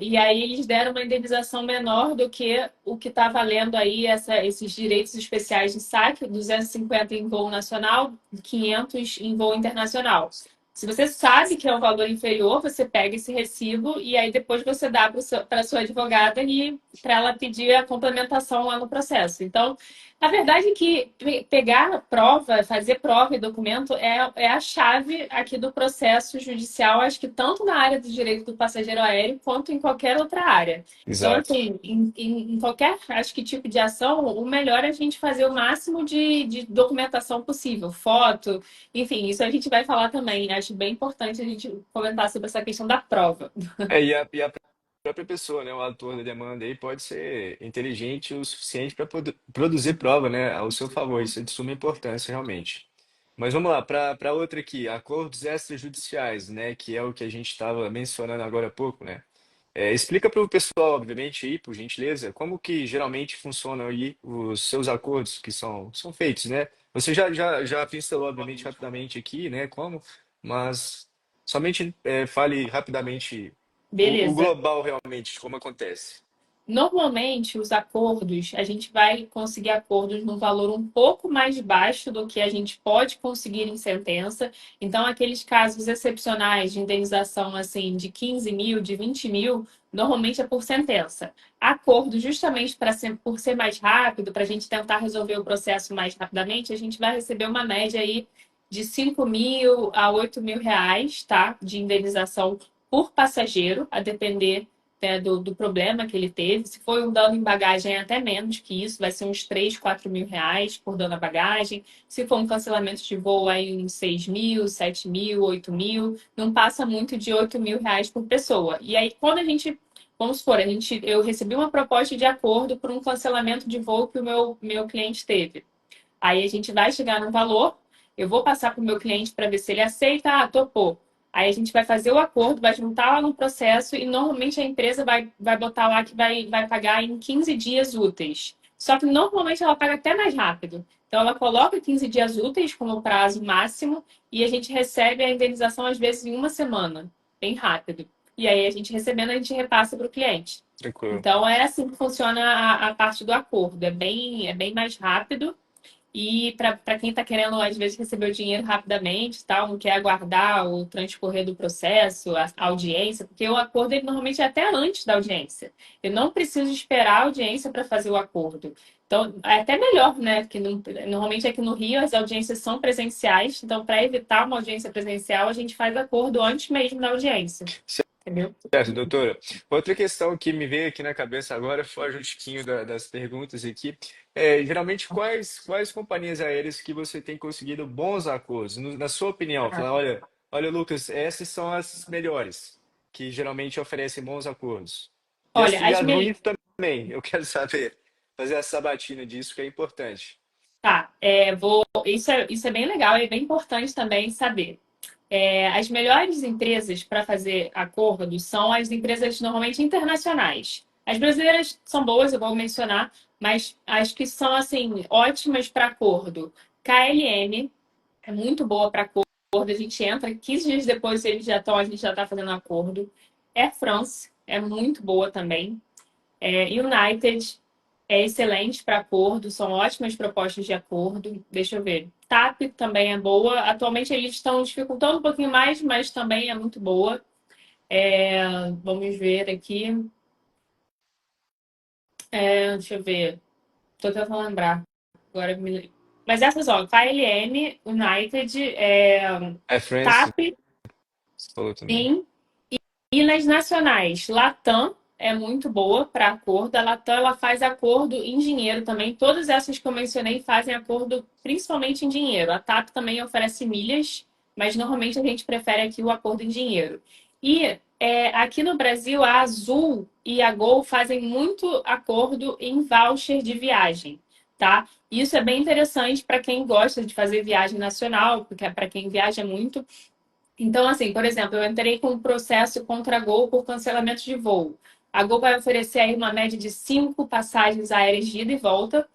e aí eles deram uma indenização menor do que o que está valendo aí esses direitos especiais de saque, 250 em voo nacional, 500 em voo internacional. Se você sabe que é um valor inferior, você pega esse recibo e aí depois você dá para a sua advogada e para ela pedir a complementação lá no processo. Então, a verdade é que pegar a prova, fazer prova e documento é a chave aqui do processo judicial, acho que tanto na área do direito do passageiro aéreo quanto em qualquer outra área. Então, Exato. assim, em qualquer, acho que tipo de ação, o melhor é a gente fazer o máximo de documentação possível, foto, enfim, isso a gente vai falar também. Acho bem importante a gente comentar sobre essa questão da prova. E a própria pessoa, né, o autor da demanda aí pode ser inteligente o suficiente para produzir prova, né, ao seu favor. Isso é de suma importância, realmente. Mas vamos lá, para outra aqui, acordos extrajudiciais, né, que é o que a gente estava mencionando agora há pouco, né? Explica para o pessoal, obviamente, aí, por gentileza, como que geralmente funcionam aí os seus acordos que são feitos, né? Você já pincelou, obviamente, rapidamente aqui, né, como, mas somente fale rapidamente o Beleza. global realmente, de como acontece. Normalmente, os acordos, a gente vai conseguir acordos num valor um pouco mais baixo do que a gente pode conseguir em sentença. Então, aqueles casos excepcionais de indenização assim de 15 mil, de 20 mil, normalmente é por sentença. Acordo, justamente por ser mais rápido, para a gente tentar resolver o processo mais rapidamente, a gente vai receber uma média aí de 5 mil a 8 mil reais, tá? De indenização por passageiro, a depender, né, do problema que ele teve. Se foi um dano em bagagem, é até menos que isso, vai ser uns 3, 4 mil reais por dano à bagagem. Se for um cancelamento de voo, aí uns 6 mil, 7 mil, 8 mil, não passa muito de 8 mil reais por pessoa. E aí, quando a gente, vamos supor, eu recebi uma proposta de acordo por um cancelamento de voo que o meu cliente teve. Aí a gente vai chegar no valor, eu vou passar para o meu cliente para ver se ele aceita, topou. Aí a gente vai fazer o acordo, vai juntar lá no processo e normalmente a empresa vai botar lá que vai pagar em 15 dias úteis. Só que normalmente ela paga até mais rápido. Então ela coloca 15 dias úteis como prazo máximo e a gente recebe a indenização às vezes em uma semana, bem rápido. E aí a gente recebendo, a gente repassa para o cliente. Tranquilo. Então é assim que funciona a parte do acordo. É bem mais rápido e para quem está querendo, às vezes, receber o dinheiro rapidamente, tal, não quer aguardar o transcorrer do processo, a audiência, porque o acordo ele normalmente é até antes da audiência. Eu não preciso esperar a audiência para fazer o acordo. Então, é até melhor, né? Porque normalmente aqui no Rio as audiências são presenciais, então, para evitar uma audiência presencial, a gente faz acordo antes mesmo da audiência. Entendeu? Certo, doutora. Outra questão que me veio aqui na cabeça agora, foge um tiquinho das perguntas aqui. Geralmente, quais companhias aéreas que você tem conseguido bons acordos? Na sua opinião, falar, olha, Lucas, essas são as melhores, que geralmente oferecem bons acordos. E as, Olha, e as ruins também, eu quero saber. Fazer essa sabatina disso que é importante. Tá, isso é bem legal e é bem importante também saber. As melhores empresas para fazer acordos são as empresas normalmente internacionais. As brasileiras são boas, eu vou mencionar, mas as que são assim ótimas para acordo. KLM é muito boa para acordo. A gente entra 15 dias depois a gente já está fazendo acordo. Air France é muito boa também. United é excelente para acordo, são ótimas propostas de acordo. Deixa eu ver. TAP também é boa. Atualmente eles estão dificultando um pouquinho mais, mas também é muito boa. Vamos ver aqui. Deixa eu ver. Estou tentando lembrar. Agora Mas essas, ó, KLM, United, É France, TAP, você falou também. sim. E nas nacionais, Latam é muito boa para acordo. A Latam ela faz acordo em dinheiro também. Todas essas que eu mencionei fazem acordo principalmente em dinheiro. A TAP também oferece milhas, mas normalmente a gente prefere aqui o acordo em dinheiro. E aqui no Brasil, a Azul e a Gol fazem muito acordo em voucher de viagem, tá? Isso é bem interessante para quem gosta de fazer viagem nacional, porque é para quem viaja muito. Então, assim, por exemplo, eu entrei com um processo contra a Gol por cancelamento de voo. A Gol vai oferecer aí uma média de 5 passagens aéreas de ida e volta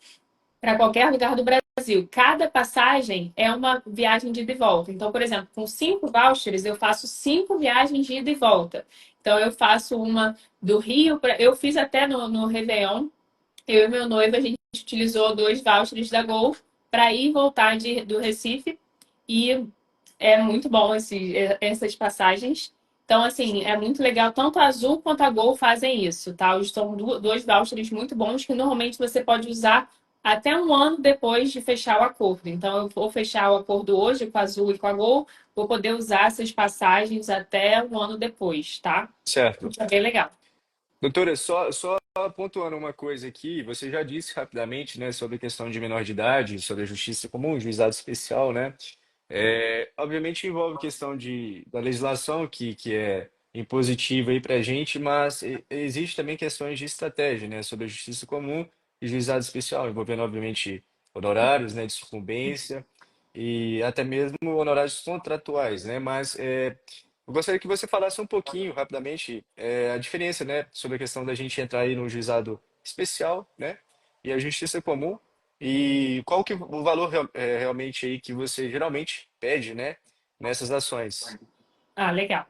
para qualquer lugar do Brasil. Cada passagem é uma viagem de ida e volta. Então, por exemplo, com 5 vouchers, eu faço 5 viagens de ida e volta. Então, eu faço uma do Rio, eu fiz até no Réveillon, eu e meu noivo, a gente utilizou 2 vouchers da Gol para ir e voltar do Recife. E É muito bom essas passagens. Então, assim, é muito legal. Tanto a Azul quanto a Gol fazem isso, tá? São dois vouchers muito bons que normalmente você pode usar até um ano depois de fechar o acordo. Então, eu vou fechar o acordo hoje com a Azul e com a Gol, vou poder usar essas passagens até um ano depois, tá? Certo. Isso é bem legal. Doutora, só pontuando uma coisa aqui, você já disse rapidamente, né, sobre a questão de menor de idade, sobre a justiça comum, juizado especial, né? Obviamente envolve questão da legislação que é impositiva aí para a gente, mas existe também questões de estratégia, né, sobre a justiça comum e juizado especial, envolvendo obviamente honorários, né, de sucumbência e até mesmo honorários contratuais, né? Mas eu gostaria que você falasse um pouquinho, rapidamente, a diferença, né, sobre a questão da gente entrar aí no juizado especial, né, e a justiça comum, e qual que é o valor realmente aí que você geralmente pede, né, nessas ações. Ah, legal.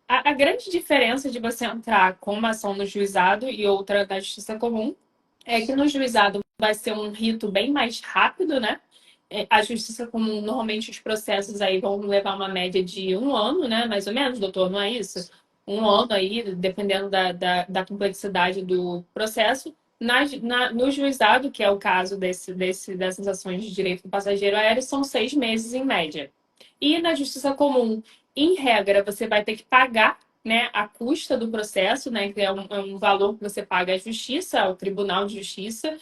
A grande diferença de você entrar com uma ação no juizado e outra na justiça comum é que no juizado vai ser um rito bem mais rápido, né? A justiça comum, normalmente os processos aí vão levar uma média de um ano, né? Mais ou menos, doutor, não é isso? Um ano aí, dependendo da complexidade do processo. No juizado, que é o caso dessas ações de direito do passageiro aéreo, são 6 meses em média. E na justiça comum, em regra, você vai ter que pagar, né, a custa do processo, né, que é um valor que você paga à justiça, ao Tribunal de Justiça,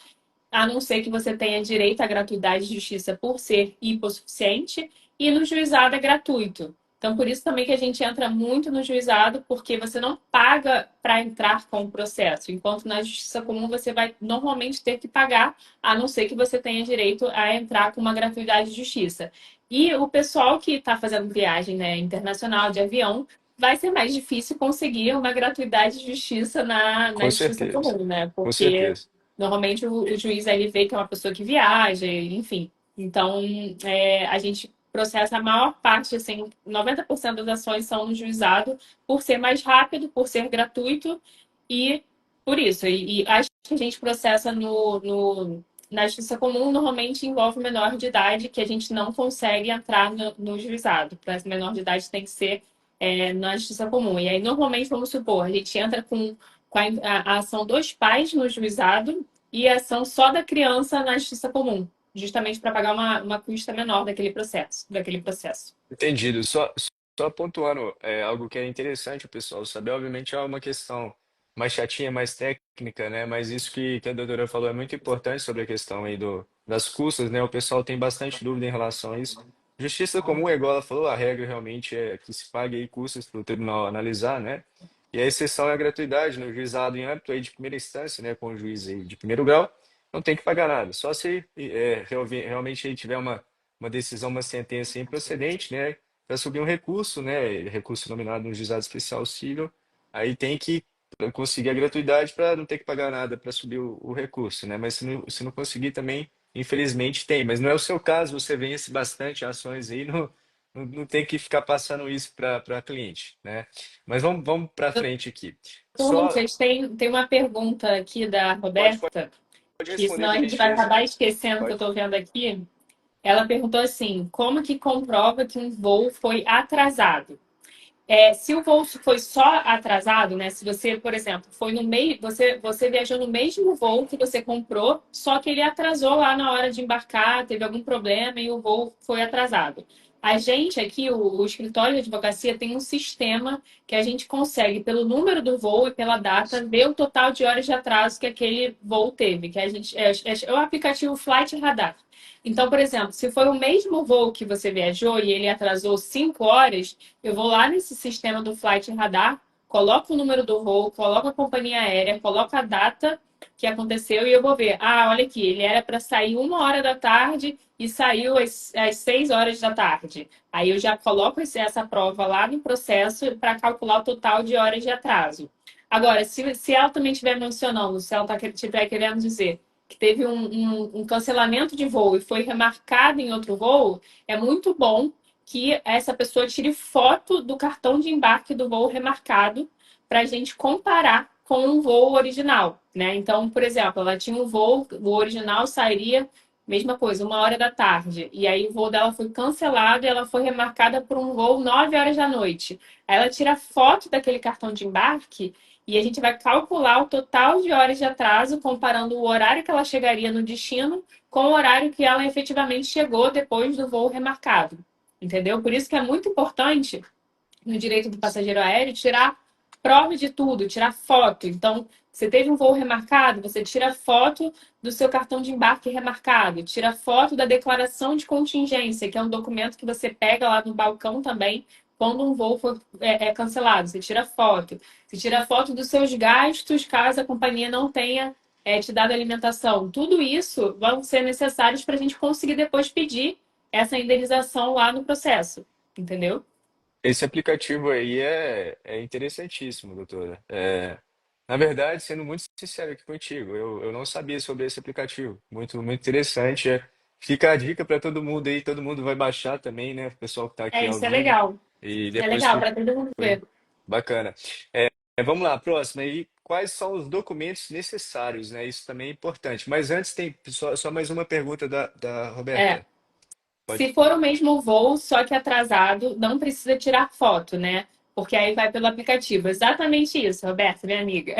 a não ser que você tenha direito à gratuidade de justiça por ser hipossuficiente, e no juizado é gratuito. Então, por isso também que a gente entra muito no juizado, porque você não paga para entrar com o processo, enquanto na justiça comum você vai normalmente ter que pagar, a não ser que você tenha direito a entrar com uma gratuidade de justiça. E o pessoal que está fazendo viagem, né, internacional de avião, vai ser mais difícil conseguir uma gratuidade de justiça na Com justiça certeza, comum, né? com Porque certeza. normalmente o juiz ele vê que é uma pessoa que viaja, enfim. Então, a gente processa a maior parte, assim, 90% das ações são no juizado, por ser mais rápido, por ser gratuito e por isso. E acho que a gente processa na justiça comum, normalmente envolve menor de idade, que a gente não consegue entrar no juizado. Para menor de idade tem que ser na justiça comum. E aí, normalmente, vamos supor, a gente entra com a ação dos pais no juizado e a ação só da criança na justiça comum, justamente para pagar uma custa menor daquele processo. Entendido. Só pontuando, algo que é interessante o pessoal saber, obviamente é uma questão mais chatinha, mais técnica, né? Mas isso que a doutora falou é muito importante sobre a questão aí das custas, né? O pessoal tem bastante dúvida em relação a isso. Justiça comum, é igual ela falou, a regra realmente é que se pague aí custas para o tribunal analisar, né? E a exceção é a gratuidade, no juizado em âmbito aí de primeira instância, né? Com o juiz aí de primeiro grau, não tem que pagar nada. Só se realmente aí tiver uma decisão, uma sentença improcedente, né? Para subir um recurso, né? Recurso nominado no juizado especial civil, aí tem que conseguir a gratuidade para não ter que pagar nada para subir o recurso, né? Mas se não conseguir também, infelizmente tem. Mas não é o seu caso, você vence bastante ações aí, não tem que ficar passando isso para cliente, né? Mas vamos para frente aqui. Então, Só Lucas, tem uma pergunta aqui da pode, Roberta, pode que responder, senão a por gente vai gentileza. acabar esquecendo que eu Pode. estou vendo aqui. Ela perguntou assim: como que comprova que um voo foi atrasado? Se o voo foi só atrasado, né? Se você, por exemplo, foi no meio, você viajou no mesmo voo que você comprou, só que ele atrasou lá na hora de embarcar, teve algum problema e o voo foi atrasado. A gente aqui, o escritório de advocacia, tem um sistema que a gente consegue, pelo número do voo e pela data, ver o total de horas de atraso que aquele voo teve, que a gente é o aplicativo Flight Radar. Então, por exemplo, se foi o mesmo voo que você viajou e ele atrasou 5 horas, eu vou lá nesse sistema do Flight Radar, coloco o número do voo, coloco a companhia aérea, coloco a data que aconteceu e eu vou ver. Ah, olha aqui, ele era para sair 1 hora da tarde e saiu às 6 horas da tarde. Aí eu já coloco essa prova lá no processo para calcular o total de horas de atraso. Agora, se ela também estiver mencionando, se ela estiver querendo dizer que teve um cancelamento de voo e foi remarcado em outro voo, é muito bom que essa pessoa tire foto do cartão de embarque do voo remarcado para a gente comparar com o voo original, né? Então, por exemplo, ela tinha um voo, o original sairia mesma coisa, 1 hora da tarde. E aí o voo dela foi cancelado e ela foi remarcada por um voo 9 horas da noite. Aí ela tira foto daquele cartão de embarque e a gente vai calcular o total de horas de atraso, comparando o horário que ela chegaria no destino com o horário que ela efetivamente chegou depois do voo remarcado. Entendeu? Por isso que é muito importante no direito do passageiro aéreo tirar prova de tudo, tirar foto. Então, você teve um voo remarcado, você tira foto do seu cartão de embarque remarcado, tira foto da declaração de contingência, que é um documento que você pega lá no balcão também quando um voo for cancelado. Você tira foto. Você tira foto dos seus gastos caso a companhia não tenha te dado alimentação. Tudo isso vão ser necessários para a gente conseguir depois pedir essa indenização lá no processo. Entendeu? Esse aplicativo aí é interessantíssimo, doutora. Na verdade, sendo muito sincero aqui contigo, eu não sabia sobre esse aplicativo. Muito, muito interessante. Fica a dica para todo mundo aí, todo mundo vai baixar também, né? O pessoal que está aqui ao Isso é vivo. legal. E É depois legal que para todo mundo foi ver. bacana. Vamos lá, próxima. E quais são os documentos necessários, né? Isso também é importante. Mas antes tem só mais uma pergunta da É, Roberta. Pode. se for o mesmo voo, só que atrasado, não precisa tirar foto, né? Porque aí vai pelo aplicativo. Exatamente isso, Roberta, minha amiga.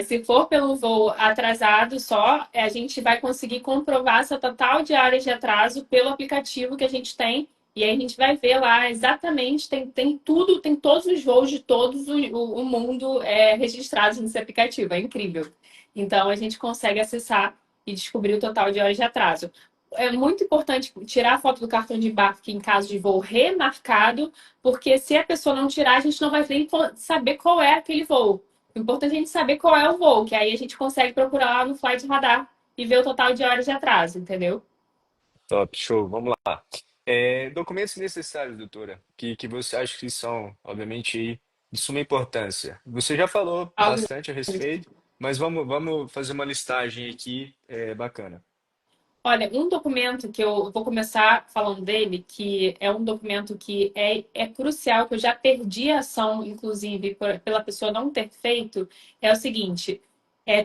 Se for pelo voo atrasado só, a gente vai conseguir comprovar essa total de horas de atraso pelo aplicativo que a gente tem. E aí a gente vai ver lá exatamente, tem tudo, tem todos os voos de todos o mundo registrados nesse aplicativo. É incrível. Então a gente consegue acessar e descobrir o total de horas de atraso. É muito importante tirar a foto do cartão de embarque em caso de voo remarcado, porque se a pessoa não tirar, a gente não vai nem saber qual é aquele voo. O importante é a gente saber qual é o voo, que aí a gente consegue procurar lá no Flight Radar e ver o total de horas de atraso, entendeu? Top, show, vamos lá. Documentos necessários, doutora, que você acha que são, obviamente, aí, de suma importância. Você já falou Algo bastante a respeito, mas vamos fazer uma listagem aqui, bacana. Olha, um documento que eu vou começar falando dele, que é um documento que é crucial, que eu já perdi a ação, inclusive, pela pessoa não ter feito, é o seguinte: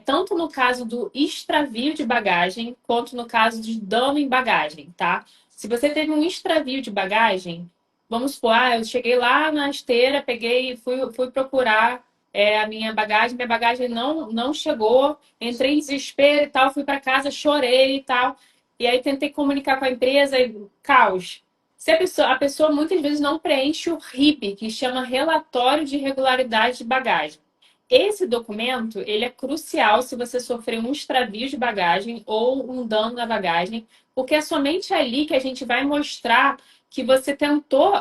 tanto no caso do extravio de bagagem, quanto no caso de dano em bagagem, tá? Se você teve um extravio de bagagem, vamos supor, eu cheguei lá na esteira, peguei, fui procurar a minha bagagem não chegou, entrei em desespero e tal, fui para casa, chorei e tal. E aí tentei comunicar com a empresa e caos. Se a pessoa muitas vezes não preenche o RIB, que chama Relatório de Regularidade de Bagagem. Esse documento, ele é crucial se você sofrer um extravio de bagagem ou um dano na bagagem, porque é somente ali que a gente vai mostrar que você tentou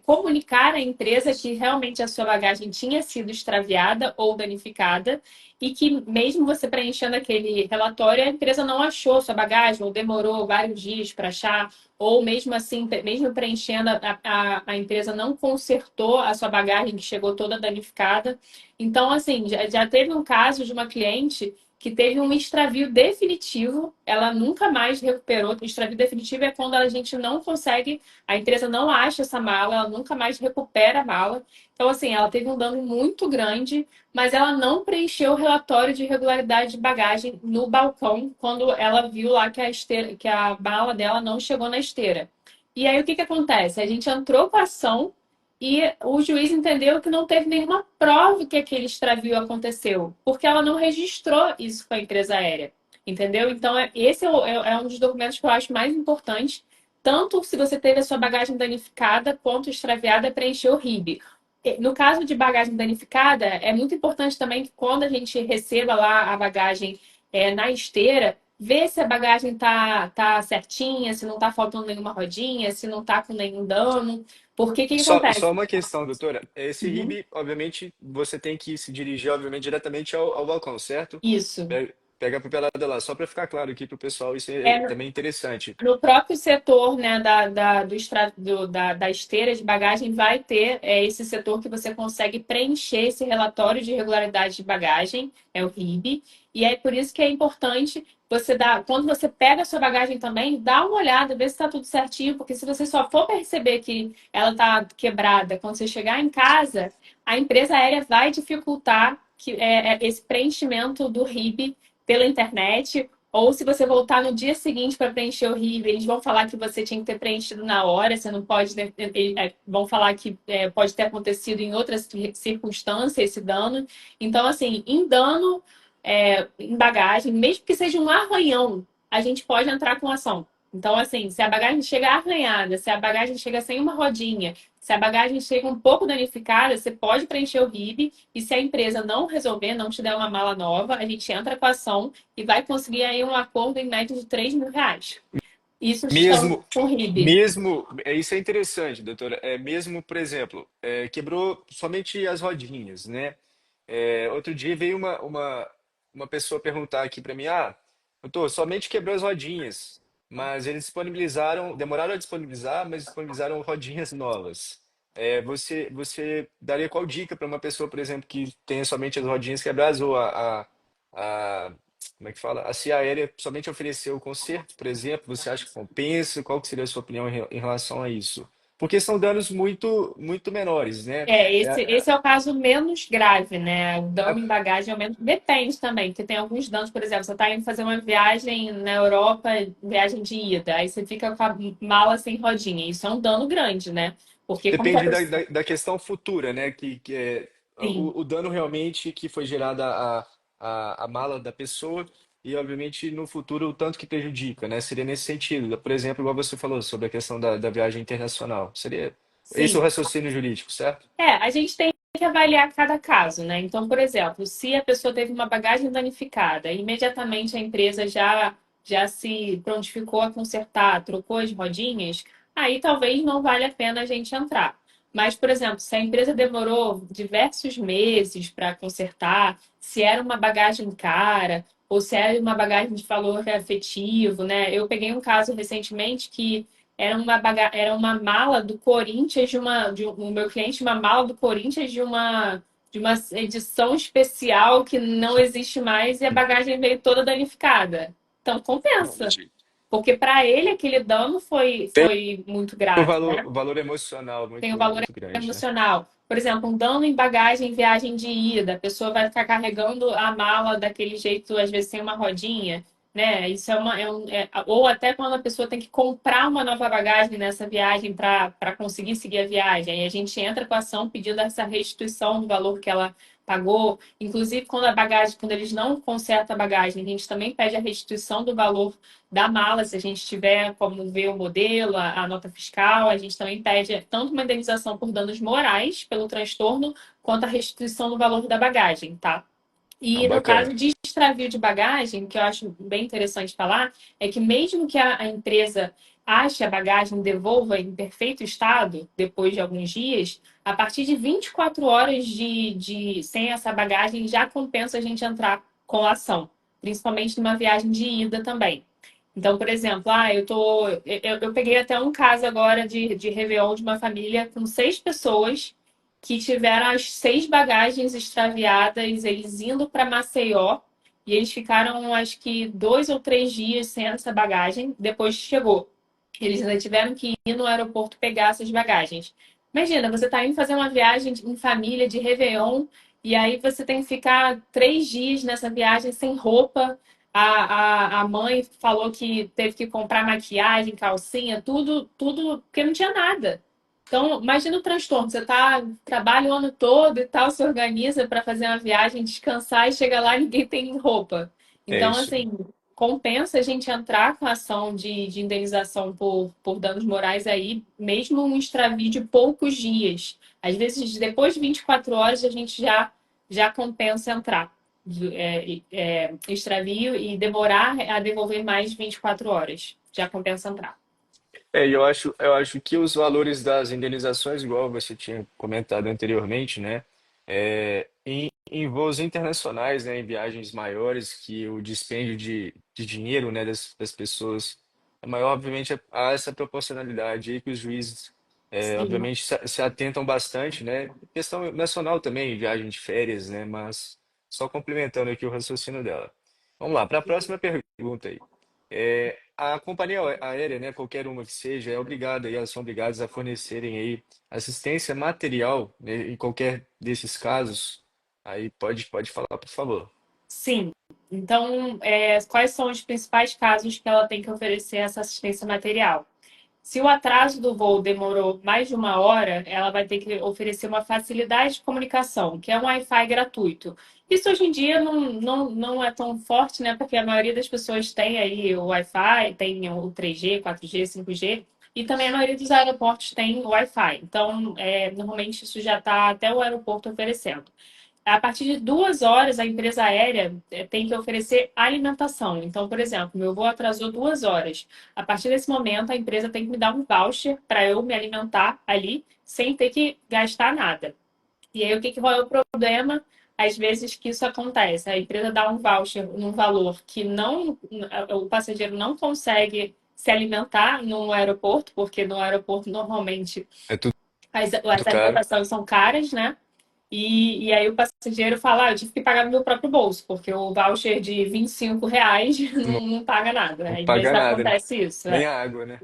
comunicar à empresa que realmente a sua bagagem tinha sido extraviada ou danificada e que mesmo você preenchendo aquele relatório, a empresa não achou sua bagagem ou demorou vários dias para achar, ou mesmo assim, mesmo preenchendo, a empresa não consertou a sua bagagem que chegou toda danificada. Então, assim, já teve um caso de uma cliente que teve um extravio definitivo, ela nunca mais recuperou. O extravio definitivo é quando a gente não consegue, a empresa não acha essa mala, ela nunca mais recupera a mala. Então, assim, ela teve um dano muito grande, mas ela não preencheu o relatório de irregularidade de bagagem no balcão quando ela viu lá que a mala dela não chegou na esteira. E aí o que acontece? A gente entrou com a ação e o juiz entendeu que não teve nenhuma prova que aquele extravio aconteceu, porque ela não registrou isso com a empresa aérea. Entendeu? Então, esse é um dos documentos que eu acho mais importantes, tanto se você teve a sua bagagem danificada quanto extraviada, preencher o RIB. No caso de bagagem danificada, é muito importante também que quando a gente receba lá a bagagem na esteira, ver se a bagagem tá certinha, se não tá faltando nenhuma rodinha, se não tá com nenhum dano. Porque o que Só acontece? uma questão, doutora. Esse Uhum. RIB, obviamente, você tem que se dirigir, obviamente, diretamente ao balcão, certo? Isso. Pega a papelada lá, só para ficar claro aqui para o pessoal, isso é É, também interessante. no próprio setor, né, da esteira de bagagem, vai ter esse setor que você consegue preencher esse relatório de regularidade de bagagem, é o RIB, e é por isso que é importante você dar, quando você pega a sua bagagem também, dá uma olhada, vê se está tudo certinho, porque se você só for perceber que ela está quebrada quando você chegar em casa, a empresa aérea vai dificultar esse preenchimento do RIB pela internet Ou se você voltar no dia seguinte para preencher o RIB, eles vão falar que você tinha que ter preenchido na hora, você não pode. Vão falar que pode ter acontecido em outras circunstâncias esse dano. Então, assim, em dano, em bagagem, mesmo que seja um arranhão, a gente pode entrar com ação. Então, assim, se a bagagem chega arranhada, se a bagagem chega sem uma rodinha, se a bagagem chega um pouco danificada, você pode preencher o RIB. E se a empresa não resolver, não te der uma mala nova, a gente entra com a ação e vai conseguir aí um acordo em média de R$ 3.000. Isso estamos Mesmo, com RIB. mesmo, isso é interessante, doutora. Mesmo, por exemplo, quebrou somente as rodinhas, né? Outro dia veio uma pessoa perguntar aqui para mim, doutor, somente quebrou as rodinhas, mas eles disponibilizaram, demoraram a disponibilizar, mas disponibilizaram rodinhas novas. Você daria qual dica para uma pessoa, por exemplo, que tenha somente as rodinhas quebradas ou a como é que fala? A CIA Aérea somente ofereceu o conserto, por exemplo, você acha que compensa? Qual que seria a sua opinião em relação a isso? Porque são danos muito menores, né? Esse é o caso menos grave, né? O dano A- em bagagem é o menos. Depende também, porque tem alguns danos, por exemplo, você está indo fazer uma viagem na Europa, viagem de ida, aí você fica com a mala sem rodinha. Isso é um dano grande, né? Porque como que a Depende da, pessoa. da, da questão futura, né? Que é Sim. o dano realmente que foi gerado a mala da pessoa e, obviamente, no futuro o tanto que prejudica, né? Seria nesse sentido. Por exemplo, igual você falou sobre a questão da viagem internacional. Seria esse é o Sim. raciocínio jurídico, certo? A gente tem que avaliar cada caso, né? Então, por exemplo, se a pessoa teve uma bagagem danificada, imediatamente a empresa já se prontificou a consertar, trocou as rodinhas, aí talvez não valha a pena a gente entrar. Mas, por exemplo, se a empresa demorou diversos meses para consertar, se era uma bagagem cara ou se era uma bagagem de valor afetivo, né? Eu peguei um caso recentemente que era uma mala do Corinthians o meu cliente, uma mala do Corinthians de uma edição especial que não existe mais e a bagagem veio toda danificada. Então compensa, porque para ele aquele dano foi muito O grave, valor, né? o valor emocional Tem o muito, valor muito grande, né? emocional. Por exemplo, um dano em bagagem em viagem de ida, a pessoa vai ficar carregando a mala daquele jeito, às vezes sem uma rodinha, né? Isso ou até quando a pessoa tem que comprar uma nova bagagem nessa viagem para conseguir seguir a viagem. Aí a gente entra com a ação pedindo essa restituição do valor que ela pagou. Inclusive, quando eles não consertam a bagagem, a gente também pede a restituição do valor da mala, se a gente tiver como ver o modelo, a nota fiscal, a gente também pede tanto uma indenização por danos morais pelo transtorno, quanto a restituição do valor da bagagem, tá? E no Bacana. caso de extravio de bagagem, que eu acho bem interessante falar, é que mesmo que a empresa ache a bagagem e devolva em perfeito estado, depois de alguns dias, a partir de 24 horas sem essa bagagem já compensa a gente entrar com a ação, principalmente numa viagem de ida também. Então, por exemplo, eu peguei até um caso agora de Réveillon de uma família com 6 pessoas que tiveram as 6 bagagens extraviadas, eles indo para Maceió, e eles ficaram, acho que 2 ou 3 dias sem essa bagagem, depois chegou. Eles ainda tiveram que ir no aeroporto pegar essas bagagens. Imagina, você está indo fazer uma viagem em família de Réveillon, e aí você tem que ficar 3 dias nessa viagem sem roupa. A mãe falou que teve que comprar maquiagem, calcinha, tudo, tudo, porque não tinha nada. Então, imagina o transtorno. Você trabalha o ano todo e tal, se organiza para fazer uma viagem, descansar e chega lá e ninguém tem roupa. É Então, isso. assim, compensa a gente entrar com a ação de indenização por danos morais aí, mesmo um extravio de poucos dias. Às vezes, depois de 24 horas, a gente já compensa entrar. Extravio e demorar a devolver mais de 24 horas. Já compensa entrar. E eu acho que os valores das indenizações, igual você tinha comentado anteriormente, né? Em voos internacionais, né, em viagens maiores, que o dispêndio de dinheiro, né, das pessoas é maior, obviamente há essa proporcionalidade aí que os juízes, Sim. obviamente, se atentam bastante, né? Questão nacional também, viagem de férias, né? Mas só complementando aqui o raciocínio dela. Vamos lá, para a próxima pergunta aí. A companhia aérea, né, qualquer uma que seja, é obrigada e elas são obrigadas a fornecerem aí assistência material, né, em qualquer desses casos. Aí pode falar, por favor. Sim, Então, quais são os principais casos que ela tem que oferecer essa assistência material? Se o atraso do voo demorou mais de uma hora, ela vai ter que oferecer uma facilidade de comunicação, que é um Wi-Fi gratuito. Isso hoje em dia não é tão forte, né? Porque a maioria das pessoas tem aí o Wi-Fi, tem o 3G, 4G, 5G, e também a maioria dos aeroportos tem Wi-Fi. Então, normalmente isso já está até o aeroporto oferecendo. A partir de 2 horas, a empresa aérea tem que oferecer alimentação. Então, por exemplo, meu voo atrasou 2 horas. A partir desse momento, a empresa tem que me dar um voucher para eu me alimentar ali, sem ter que gastar nada. E aí, qual é o problema? Às vezes que isso acontece. A empresa dá um voucher num valor que não, o passageiro não consegue se alimentar no aeroporto, porque no aeroporto normalmente É tudo as caro. alimentações são caras, né? E aí o passageiro fala, eu tive que pagar do meu próprio bolso, porque o voucher de R$ 25 Não, não paga nada. não Às vezes paga nada, né? acontece isso, Nem né? a água, né?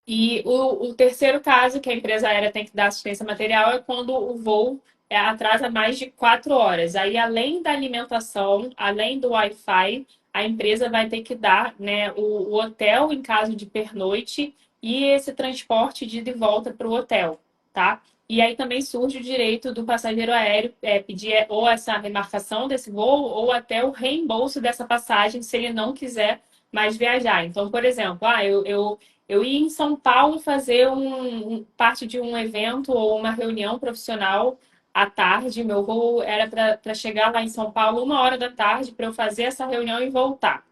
E o terceiro caso que a empresa aérea tem que dar assistência material é quando o voo atrasa mais de 4 horas. Aí, além da alimentação, além do Wi-Fi, a empresa vai ter que dar, né, o hotel em caso de pernoite e esse transporte de ida e volta para o hotel, tá? E aí também surge o direito do passageiro aéreo pedir ou essa remarcação desse voo ou até o reembolso dessa passagem se ele não quiser mais viajar. Então, por exemplo, eu ia em São Paulo fazer parte de um evento ou uma reunião profissional à tarde. Meu voo era para chegar lá em São Paulo 1 hora da tarde para eu fazer essa reunião e voltar.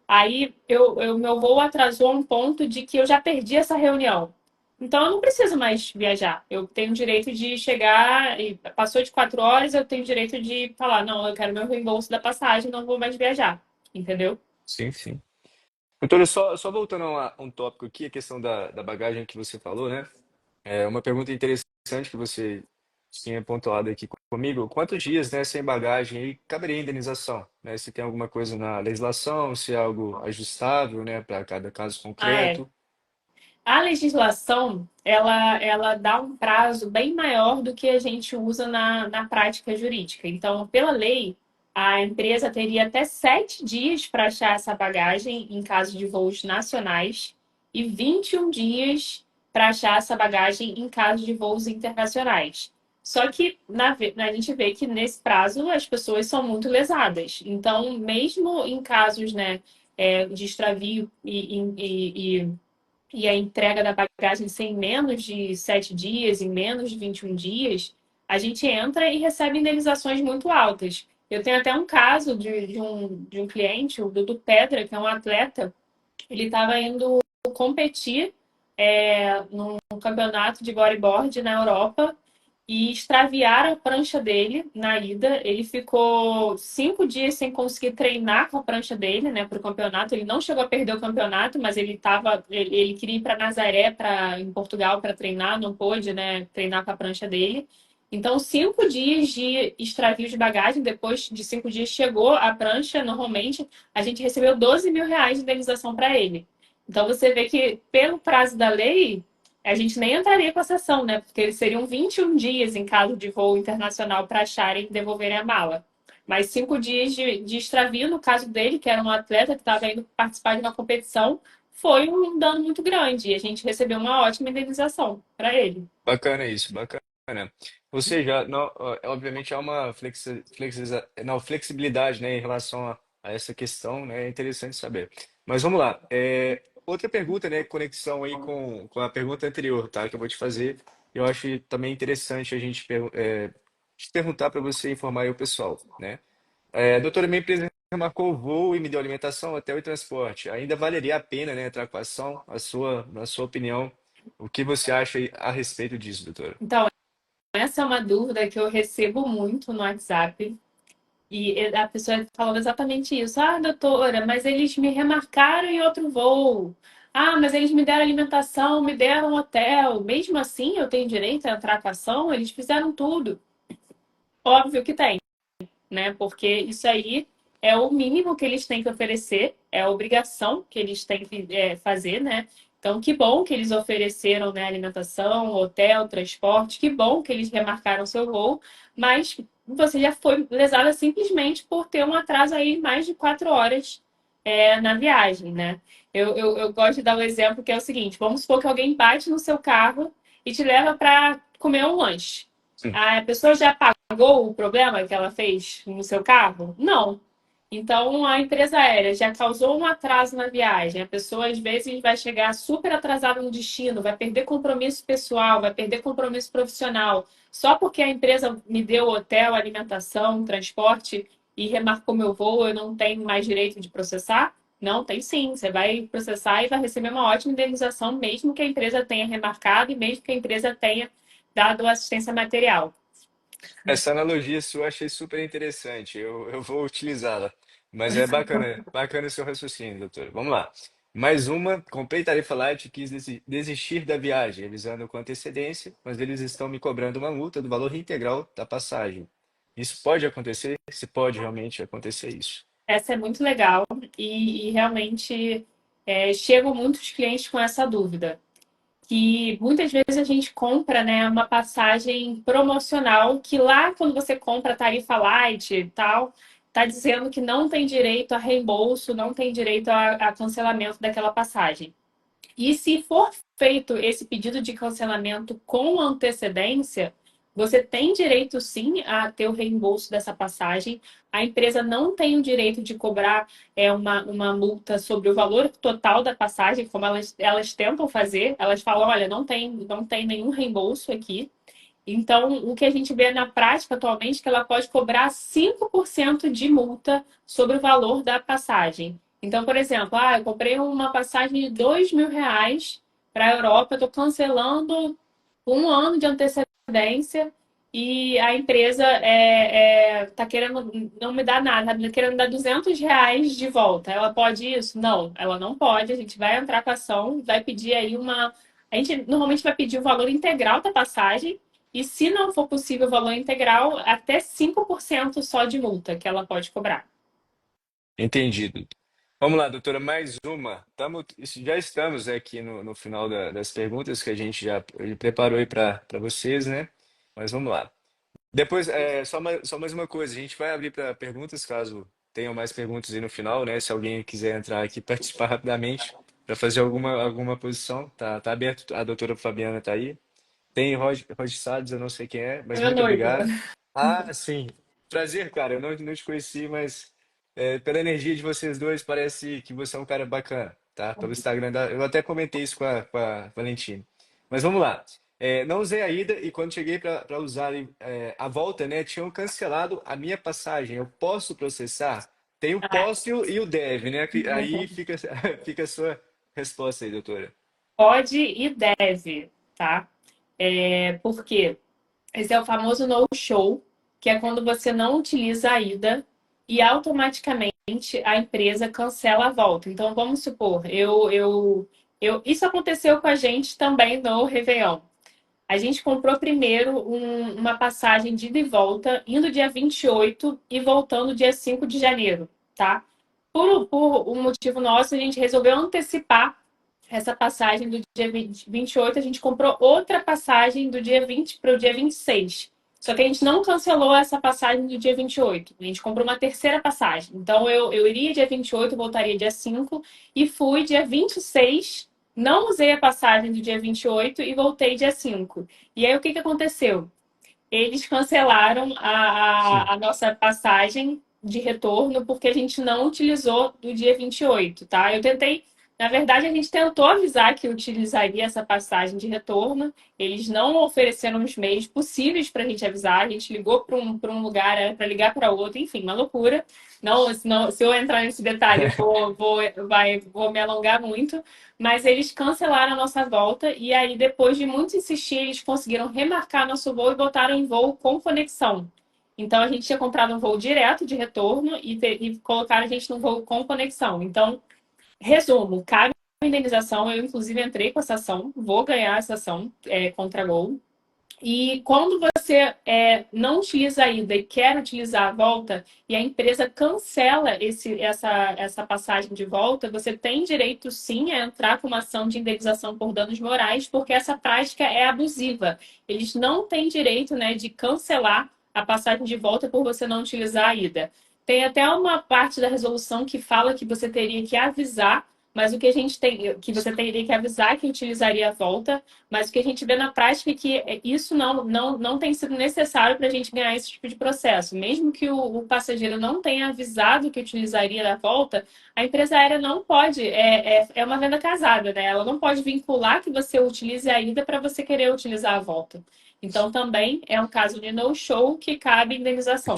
Aí meu voo atrasou a um ponto de que eu já perdi essa reunião. Então eu não preciso mais viajar. Eu tenho o direito de chegar e passou de 4 horas, eu tenho o direito de falar, não, eu quero meu reembolso da passagem, não vou mais viajar. Entendeu? Sim, sim. Doutora, só voltando a um tópico aqui, a questão da bagagem que você falou, né? É uma pergunta interessante que você tinha pontuado aqui comigo. Quantos dias, né, sem bagagem aí caberia indenização, né? Se tem alguma coisa na legislação, se é algo ajustável, né, para cada caso Ah, é. concreto. A legislação, ela dá um prazo bem maior do que a gente usa na prática jurídica. Então, pela lei, a empresa teria até 7 dias para achar essa bagagem em caso de voos nacionais e 21 dias para achar essa bagagem em caso de voos internacionais. Só que a gente vê que nesse prazo as pessoas são muito lesadas. Então, mesmo em casos, né, de extravio e a entrega da bagagem sem menos de 7 dias, em menos de 21 dias, a gente entra e recebe indenizações muito altas. Eu tenho até um caso de um cliente, o Dudu Pedra, que é um atleta, ele estava indo competir num campeonato de bodyboard na Europa e extraviaram a prancha dele na ida. Ele ficou 5 dias sem conseguir treinar com a prancha dele, né, para o campeonato. Ele não chegou a perder o campeonato, mas ele queria ir para Nazaré, em Portugal, para treinar, não pôde, né, treinar com a prancha dele. Então, 5 dias de extravio de bagagem. Depois de 5 dias chegou a prancha. Normalmente, a gente recebeu R$ 12.000 de indenização para ele. Então, você vê que, pelo prazo da lei, a gente nem entraria com a sessão, né? Porque seriam 21 dias em caso de voo internacional para acharem e devolverem a mala. Mas 5 dias de extravio, no caso dele, que era um atleta que estava indo participar de uma competição, foi um dano muito grande. E a gente recebeu uma ótima indenização para ele. Bacana isso, bacana. Ou seja, não, obviamente há uma não, flexibilidade, né, em relação a essa questão, né, é interessante saber. Mas vamos lá. Outra pergunta, né, conexão aí com a pergunta anterior, tá, que eu vou te fazer. Eu acho também interessante a gente te perguntar para você informar aí o pessoal, né? Doutora, minha empresa remarcou o voo e me deu alimentação, hotel e transporte. Ainda valeria a pena, né, entrar com a ação? Na sua opinião, o que você acha aí a respeito disso, doutora? Então, essa é uma dúvida que eu recebo muito no WhatsApp. E a pessoa falando exatamente isso. Ah, doutora, mas eles me remarcaram em outro voo. Ah, mas eles me deram alimentação, me deram hotel. Mesmo assim, eu tenho direito a entrar com a ação? Eles fizeram tudo. Óbvio que tem, né? Porque isso aí é o mínimo que eles têm que oferecer, é a obrigação que eles têm que fazer, né? Então, que bom que eles ofereceram, né, alimentação, hotel, transporte, que bom que eles remarcaram seu voo, mas você já foi lesada simplesmente por ter um atraso aí mais de 4 horas na viagem, né? Eu gosto de dar um exemplo que é o seguinte: vamos supor que alguém bate no seu carro e te leva para comer um lanche. Sim. A pessoa já pagou o problema que ela fez no seu carro? Não. Então, a empresa aérea já causou um atraso na viagem. A pessoa, às vezes, vai chegar super atrasada no destino, vai perder compromisso pessoal, vai perder compromisso profissional. Só porque a empresa me deu hotel, alimentação, transporte e remarcou meu voo, eu não tenho mais direito de processar? Não, tem sim. Você vai processar e vai receber uma ótima indenização, mesmo que a empresa tenha remarcado e mesmo que a empresa tenha dado assistência material. Essa analogia sua eu achei super interessante. Eu vou utilizá-la. Mas é bacana, bacana o seu raciocínio, doutor. Vamos lá. Mais uma, comprei tarifa light e quis desistir da viagem, avisando com antecedência, mas eles estão me cobrando uma multa do valor integral da passagem. Isso pode acontecer? Se pode realmente acontecer isso. Essa é muito legal e realmente chegam muitos clientes com essa dúvida. Que muitas vezes a gente compra, né, uma passagem promocional que lá quando você compra a tarifa light e tal, tá dizendo que não tem direito a reembolso, não tem direito a cancelamento daquela passagem. E se for feito esse pedido de cancelamento com antecedência, você tem direito sim a ter o reembolso dessa passagem. A empresa não tem o direito de cobrar uma multa sobre o valor total da passagem, como elas tentam fazer. Elas falam, olha, não tem nenhum reembolso aqui. Então, o que a gente vê na prática atualmente é que ela pode cobrar 5% de multa sobre o valor da passagem. Então, por exemplo, eu comprei uma passagem de R$ 2.000 para a Europa, eu estou cancelando um ano de antecedência e a empresa está querendo não me dar nada, está querendo dar R$ 200 de volta. Ela pode isso? Não, ela não pode. A gente vai entrar com a ação, vai pedir aí uma. A gente normalmente vai pedir o valor integral da passagem e, se não for possível o valor integral, até 5% só de multa que ela pode cobrar. Entendido. Vamos lá, doutora, mais uma. Já estamos aqui no final das perguntas que a gente já preparou aí para vocês, né? Mas vamos lá. Depois, só mais uma coisa, a gente vai abrir para perguntas, caso tenham mais perguntas aí no final, né? Se alguém quiser entrar aqui e participar rapidamente para fazer alguma posição, tá aberto, a doutora Fabiana tá aí. Tem Roger Salles, eu não sei quem é, mas Meu muito noivo. obrigado. Ah, sim. Prazer, cara. Eu não te conheci, mas pela energia de vocês dois, parece que você é um cara bacana, tá? Pelo Instagram, eu até comentei isso com a Valentina. Mas vamos lá. Não usei a ida e quando cheguei para usar a volta, né, tinham cancelado a minha passagem. Eu posso processar? Tem o posso e o deve, né? Aí fica, fica a sua resposta aí, doutora. Pode e deve, tá? Por quê? Esse é o famoso no-show, que é quando você não utiliza a ida e automaticamente a empresa cancela a volta. Então, vamos supor, isso aconteceu com a gente também no Réveillon. A gente comprou primeiro uma passagem de ida e volta, indo dia 28 e voltando dia 5 de janeiro, tá? Por um motivo nosso, a gente resolveu antecipar essa passagem do dia 28, a gente comprou outra passagem do dia 20 para o dia 26. Só que a gente não cancelou essa passagem do dia 28. A gente comprou uma terceira passagem. Então eu iria dia 28, voltaria dia 5 e fui dia 26. Não usei a passagem do dia 28 e voltei dia 5. E aí o que aconteceu? Eles cancelaram Sim. a nossa passagem de retorno porque a gente não utilizou do dia 28, tá? Na verdade, a gente tentou avisar que utilizaria essa passagem de retorno. Eles não ofereceram os meios possíveis para a gente avisar. A gente ligou para um lugar, era para ligar para outro, enfim, uma loucura. Não, se eu entrar nesse detalhe, vou me alongar muito. Mas eles cancelaram a nossa volta e aí, depois de muito insistir, eles conseguiram remarcar nosso voo e botaram em voo com conexão. Então, a gente tinha comprado um voo direto de retorno e colocaram a gente num voo com conexão. Então, resumo, cabe indenização. Eu, inclusive, entrei com essa ação, vou ganhar essa ação contra a Gol. E quando você não utiliza a ida e quer utilizar a volta, e a empresa cancela essa passagem de volta, você tem direito sim a entrar com uma ação de indenização por danos morais, porque essa prática é abusiva. Eles não têm direito, né, de cancelar a passagem de volta por você não utilizar a ida. Tem até uma parte da resolução que fala que você teria que avisar, mas o que a gente tem, que você teria que avisar que utilizaria a volta, mas o que a gente vê na prática é que isso não tem sido necessário para a gente ganhar esse tipo de processo. Mesmo que o passageiro não tenha avisado que utilizaria a volta, a empresa aérea não pode, é uma venda casada, né? Ela não pode vincular que você utilize a ida para você querer utilizar a volta. Então, também é um caso de no-show que cabe indenização.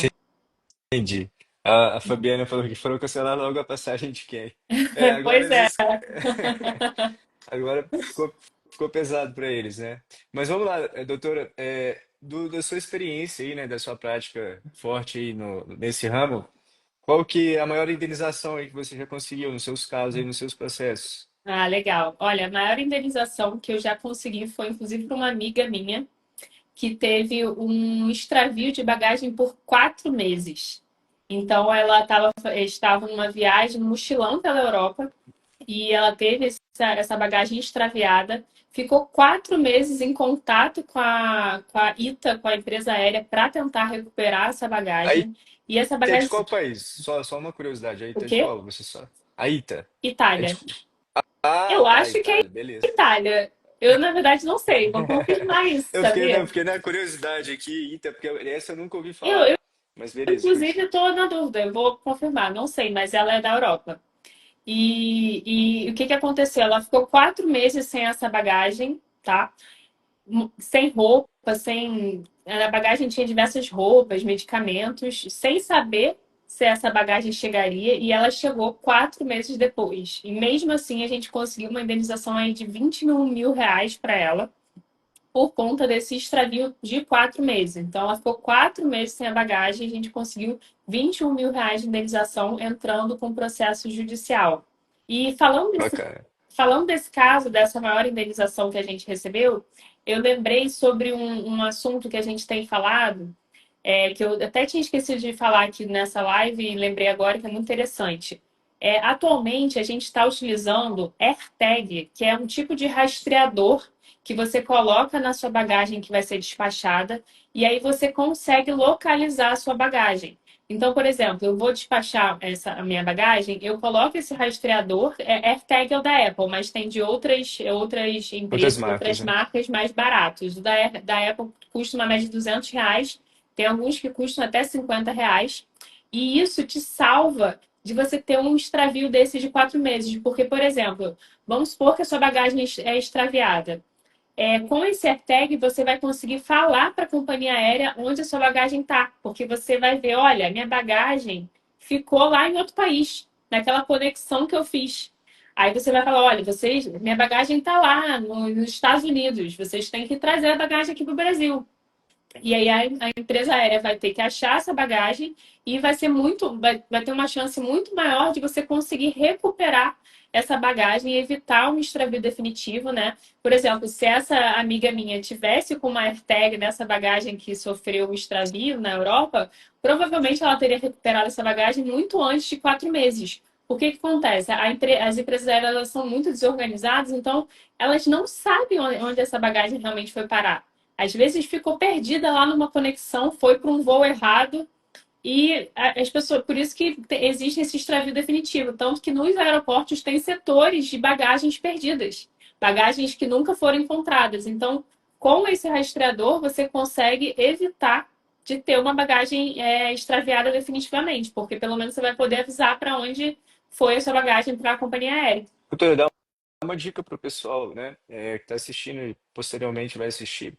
Entendi. A Fabiana falou que foram cancelar logo a passagem de quem? Agora Pois é. agora ficou pesado para eles, né? Mas vamos lá, doutora, da sua experiência aí, né, da sua prática forte aí nesse ramo, qual que é a maior indenização aí que você já conseguiu nos seus casos aí, nos seus processos? Ah, legal. Olha, a maior indenização que eu já consegui foi, inclusive, para uma amiga minha que teve um extravio de bagagem por 4 meses. Então, estava numa viagem, num mochilão pela Europa, e ela teve essa bagagem extraviada, ficou 4 meses em contato com a ITA, com a empresa aérea, para tentar recuperar essa Aí, bagagem. E essa é de bagagem, qual país? Só uma curiosidade, aí o tá de quê? qual? Você só. A ITA. É de... Itália. Ah, Eu tá, acho que é Itália, beleza. Itália. Eu, na verdade, não sei. Vou confirmar isso, Eu fiquei, não, sabia? fiquei na curiosidade aqui, ITA, porque essa eu nunca ouvi Eu, falar. Mas beleza, inclusive, continua. estou na dúvida. Eu vou confirmar. Não sei, mas ela é da Europa. E o que que aconteceu? Ela ficou 4 meses sem essa bagagem, tá? Sem roupa, sem. A bagagem tinha diversas roupas, medicamentos, sem saber se essa bagagem chegaria, e ela chegou 4 meses depois. E mesmo assim, a gente conseguiu uma indenização aí de 21 mil reais para ela, por conta desse extravio de 4 meses. Então, ela ficou 4 meses sem a bagagem e a gente conseguiu 21 mil reais de indenização entrando com processo judicial. E Bacana. falando desse caso, dessa maior indenização que a gente recebeu, eu lembrei sobre um assunto que a gente tem falado, que eu até tinha esquecido de falar aqui nessa live e lembrei agora que é muito interessante. Atualmente, a gente está utilizando AirTag, que é um tipo de rastreador que você coloca na sua bagagem que vai ser despachada, e aí você consegue localizar a sua bagagem. Então, por exemplo, eu vou despachar a minha bagagem, eu coloco esse rastreador, AirTag é o da Apple, mas tem de outras Outras empresas, marcas, outras né? marcas mais baratos. Da Apple custa uma média de R$ 200, tem alguns que custam até R$ 50. E isso te salva de você ter um extravio desse de 4 meses. Porque, por exemplo, vamos supor que a sua bagagem é extraviada. Com esse AirTag, você vai conseguir falar para a companhia aérea onde a sua bagagem está. Porque você vai ver, olha, minha bagagem ficou lá em outro país, naquela conexão que eu fiz. Aí você vai falar, olha, minha bagagem está lá nos Estados Unidos, vocês têm que trazer a bagagem aqui para o Brasil. E aí a empresa aérea vai ter que achar essa bagagem e vai ter uma chance muito maior de você conseguir recuperar essa bagagem e evitar um extravio definitivo, né? Por exemplo, se essa amiga minha tivesse com uma AirTag nessa bagagem que sofreu um extravio na Europa, provavelmente ela teria recuperado essa bagagem muito antes de 4 meses. O que que acontece? As empresas aéreas elas são muito desorganizadas, então elas não sabem onde essa bagagem realmente foi parar. Às vezes ficou perdida lá numa conexão, foi para um voo errado e as pessoas, por isso que existe esse extravio definitivo, tanto que nos aeroportos tem setores de bagagens perdidas, bagagens que nunca foram encontradas. Então, com esse rastreador, você consegue evitar de ter uma bagagem extraviada definitivamente, porque pelo menos você vai poder avisar para onde foi a sua bagagem para a companhia aérea. Doutora, dá uma dica pro pessoal, né, que está assistindo e posteriormente vai assistir.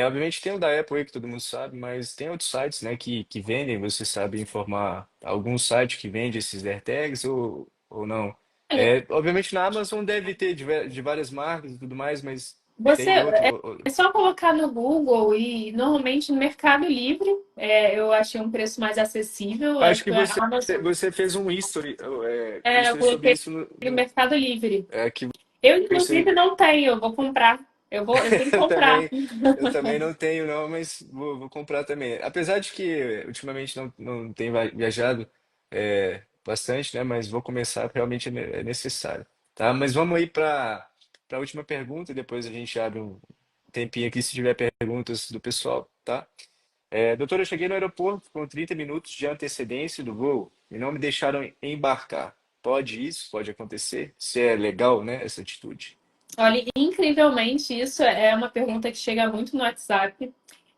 Obviamente tem o da Apple aí que todo mundo sabe, mas tem outros sites, né, que vendem, você sabe informar algum site que vende esses AirTags ou não? Obviamente na Amazon deve ter de várias marcas e tudo mais, mas Você tem outro. é só colocar no Google e normalmente no Mercado Livre eu achei um preço mais acessível. Acho Acho que que a Amazon você fez um history, eu history sobre coloquei isso no Mercado Livre. que Eu, você inclusive, não tenho, eu vou comprar. Eu tenho que Eu comprar. também, eu também não tenho, não, mas vou comprar também. Apesar de que ultimamente não tenho viajado bastante, né? Mas vou começar, realmente é necessário, tá? Mas vamos aí para a última pergunta, e depois a gente abre um tempinho aqui se tiver perguntas do pessoal, tá? Doutora, eu cheguei no aeroporto com 30 minutos de antecedência do voo e não me deixaram embarcar. Pode isso? Pode acontecer? Se é legal, né, essa atitude? Olha, incrivelmente, isso é uma pergunta que chega muito no WhatsApp.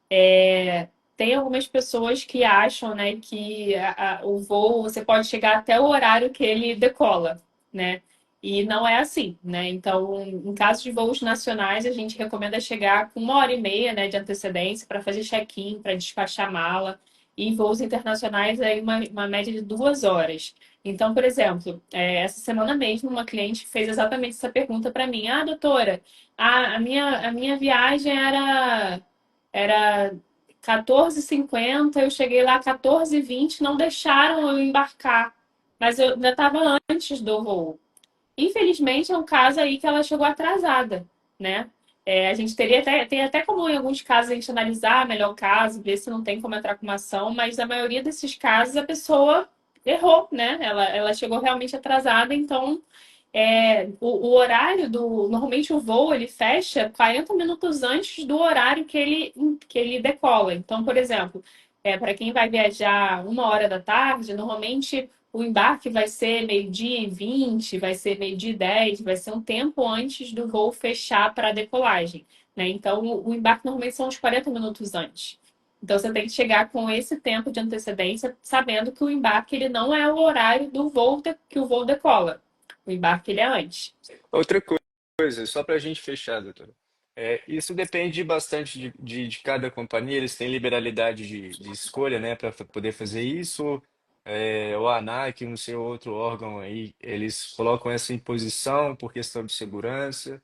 É, tem algumas pessoas que acham, né, que o voo você pode chegar até o horário que ele decola, né? E não é assim, né? Então, em caso de voos nacionais, a gente recomenda chegar com 1 hora e meia, né, de antecedência para fazer check-in, para despachar mala. E em voos internacionais, aí uma média de 2 horas. Então, por exemplo, essa semana mesmo, uma cliente fez exatamente essa pergunta para mim: Ah, doutora, a minha viagem era 14h50, eu cheguei lá 14h20, não deixaram eu embarcar, mas eu ainda estava antes do voo. Infelizmente, é um caso aí que ela chegou atrasada, né? A gente tem até como em alguns casos a gente analisar melhor o caso, ver se não tem como entrar com uma ação, mas na maioria desses casos a pessoa errou, né? Ela chegou realmente atrasada, então o horário Normalmente o voo ele fecha 40 minutos antes do horário que ele decola. Então, por exemplo, para quem vai viajar 1 hora da tarde, normalmente o embarque vai ser 12h20, vai ser 12h10, vai ser um tempo antes do voo fechar para a decolagem, né? Então, o embarque normalmente são uns 40 minutos antes. Então, você tem que chegar com esse tempo de antecedência, sabendo que o embarque ele não é o horário do voo que o voo decola. O embarque ele é antes. Outra coisa, só para a gente fechar, doutora. Isso depende bastante de cada companhia, eles têm liberalidade de escolha, né, para poder fazer isso. O ANAC, não sei, outro órgão aí, eles colocam essa imposição por questão de segurança.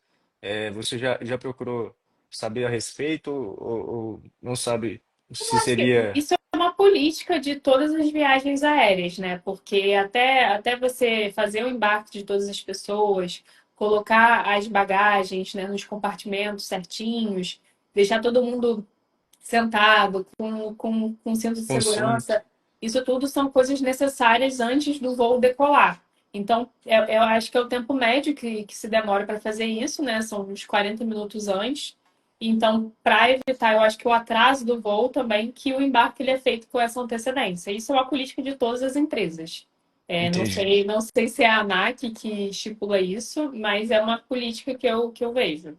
Você já procurou saber a respeito ou não sabe se Acho que seria. isso é uma política de todas as viagens aéreas, né? Porque até você fazer o embarque de todas as pessoas, colocar as bagagens, né, nos compartimentos certinhos, deixar todo mundo sentado, com cinto de Com cinto? segurança. Isso tudo são coisas necessárias antes do voo decolar. Então, eu acho que é o tempo médio que se demora para fazer isso, né? São uns 40 minutos antes. Então, para evitar, eu acho que o atraso do voo também, que o embarque ele é feito com essa antecedência. Isso é uma política de todas as empresas. Não Entendi. sei, não sei se é a ANAC que estipula isso, mas é uma política que eu vejo.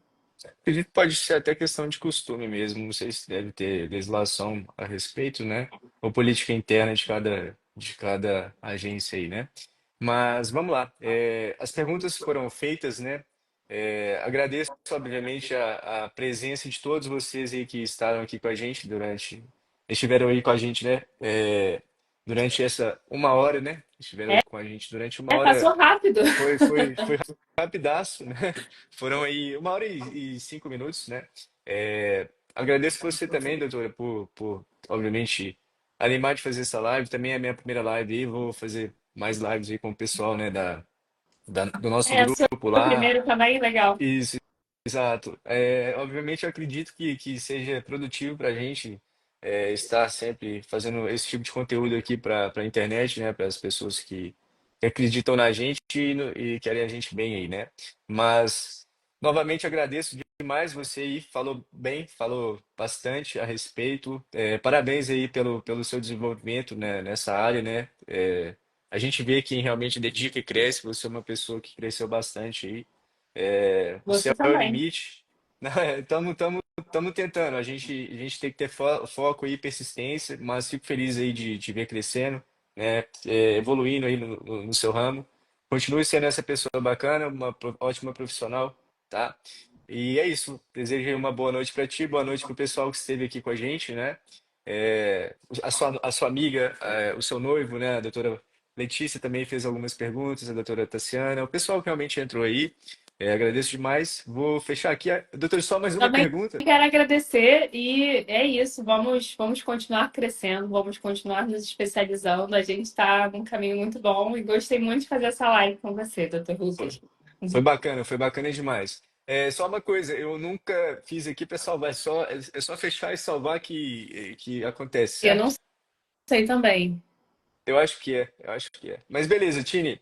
Acredito que pode ser até questão de costume mesmo. Não sei se deve ter legislação a respeito, né? Ou política interna de cada agência aí, né? Mas vamos lá. As perguntas foram feitas, né? Agradeço, obviamente, a presença de todos vocês aí que estavam aqui com a gente estiveram aí com a gente, né? Durante essa 1 hora, né? Estiveram com a gente durante uma hora. Passou rápido. Foi rapidaço, né? Foram aí 1 hora e 5 minutos, né? Agradeço você também, doutora, por obviamente, animar de fazer essa live. Também é a minha primeira live aí. Vou fazer mais lives aí com o pessoal, né, do nosso O seu grupo lá. primeiro também, legal. Isso, exato. Obviamente, eu acredito que seja produtivo para a gente estar sempre fazendo esse tipo de conteúdo aqui para a internet, né? Para as pessoas que acreditam na gente e querem a gente bem aí, né? Mas, novamente, agradeço demais você aí. Falou bem, falou bastante a respeito. Parabéns aí pelo seu desenvolvimento, né, nessa área, né? A gente vê quem realmente dedica e cresce. Você é uma pessoa que cresceu bastante aí. O Você céu é o também. limite. Estamos tentando. A gente tem que ter foco e persistência, mas fico feliz aí de te ver crescendo, né? Evoluindo aí no seu ramo. Continue sendo essa pessoa bacana, uma ótima profissional, tá? E é isso. Desejo aí uma boa noite para ti, boa noite para o pessoal que esteve aqui com a gente, né? A sua amiga, o seu noivo, né? A doutora Letícia também fez algumas perguntas, a doutora Tassiana, o pessoal que realmente entrou aí. Agradeço demais. Vou fechar aqui. Doutor, só mais uma Também pergunta. quero agradecer e é isso. Vamos continuar crescendo, vamos continuar nos especializando. A gente está num caminho muito bom e gostei muito de fazer essa live com você, Dr. Foi, Lucas. foi bacana demais. Só uma coisa, eu nunca fiz aqui para salvar, é só fechar e salvar que acontece, Eu não certo? sei também. Eu acho que é. Mas beleza, Tini.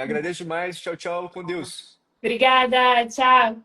Agradeço demais. Tchau, tchau, com Deus. Obrigada, tchau.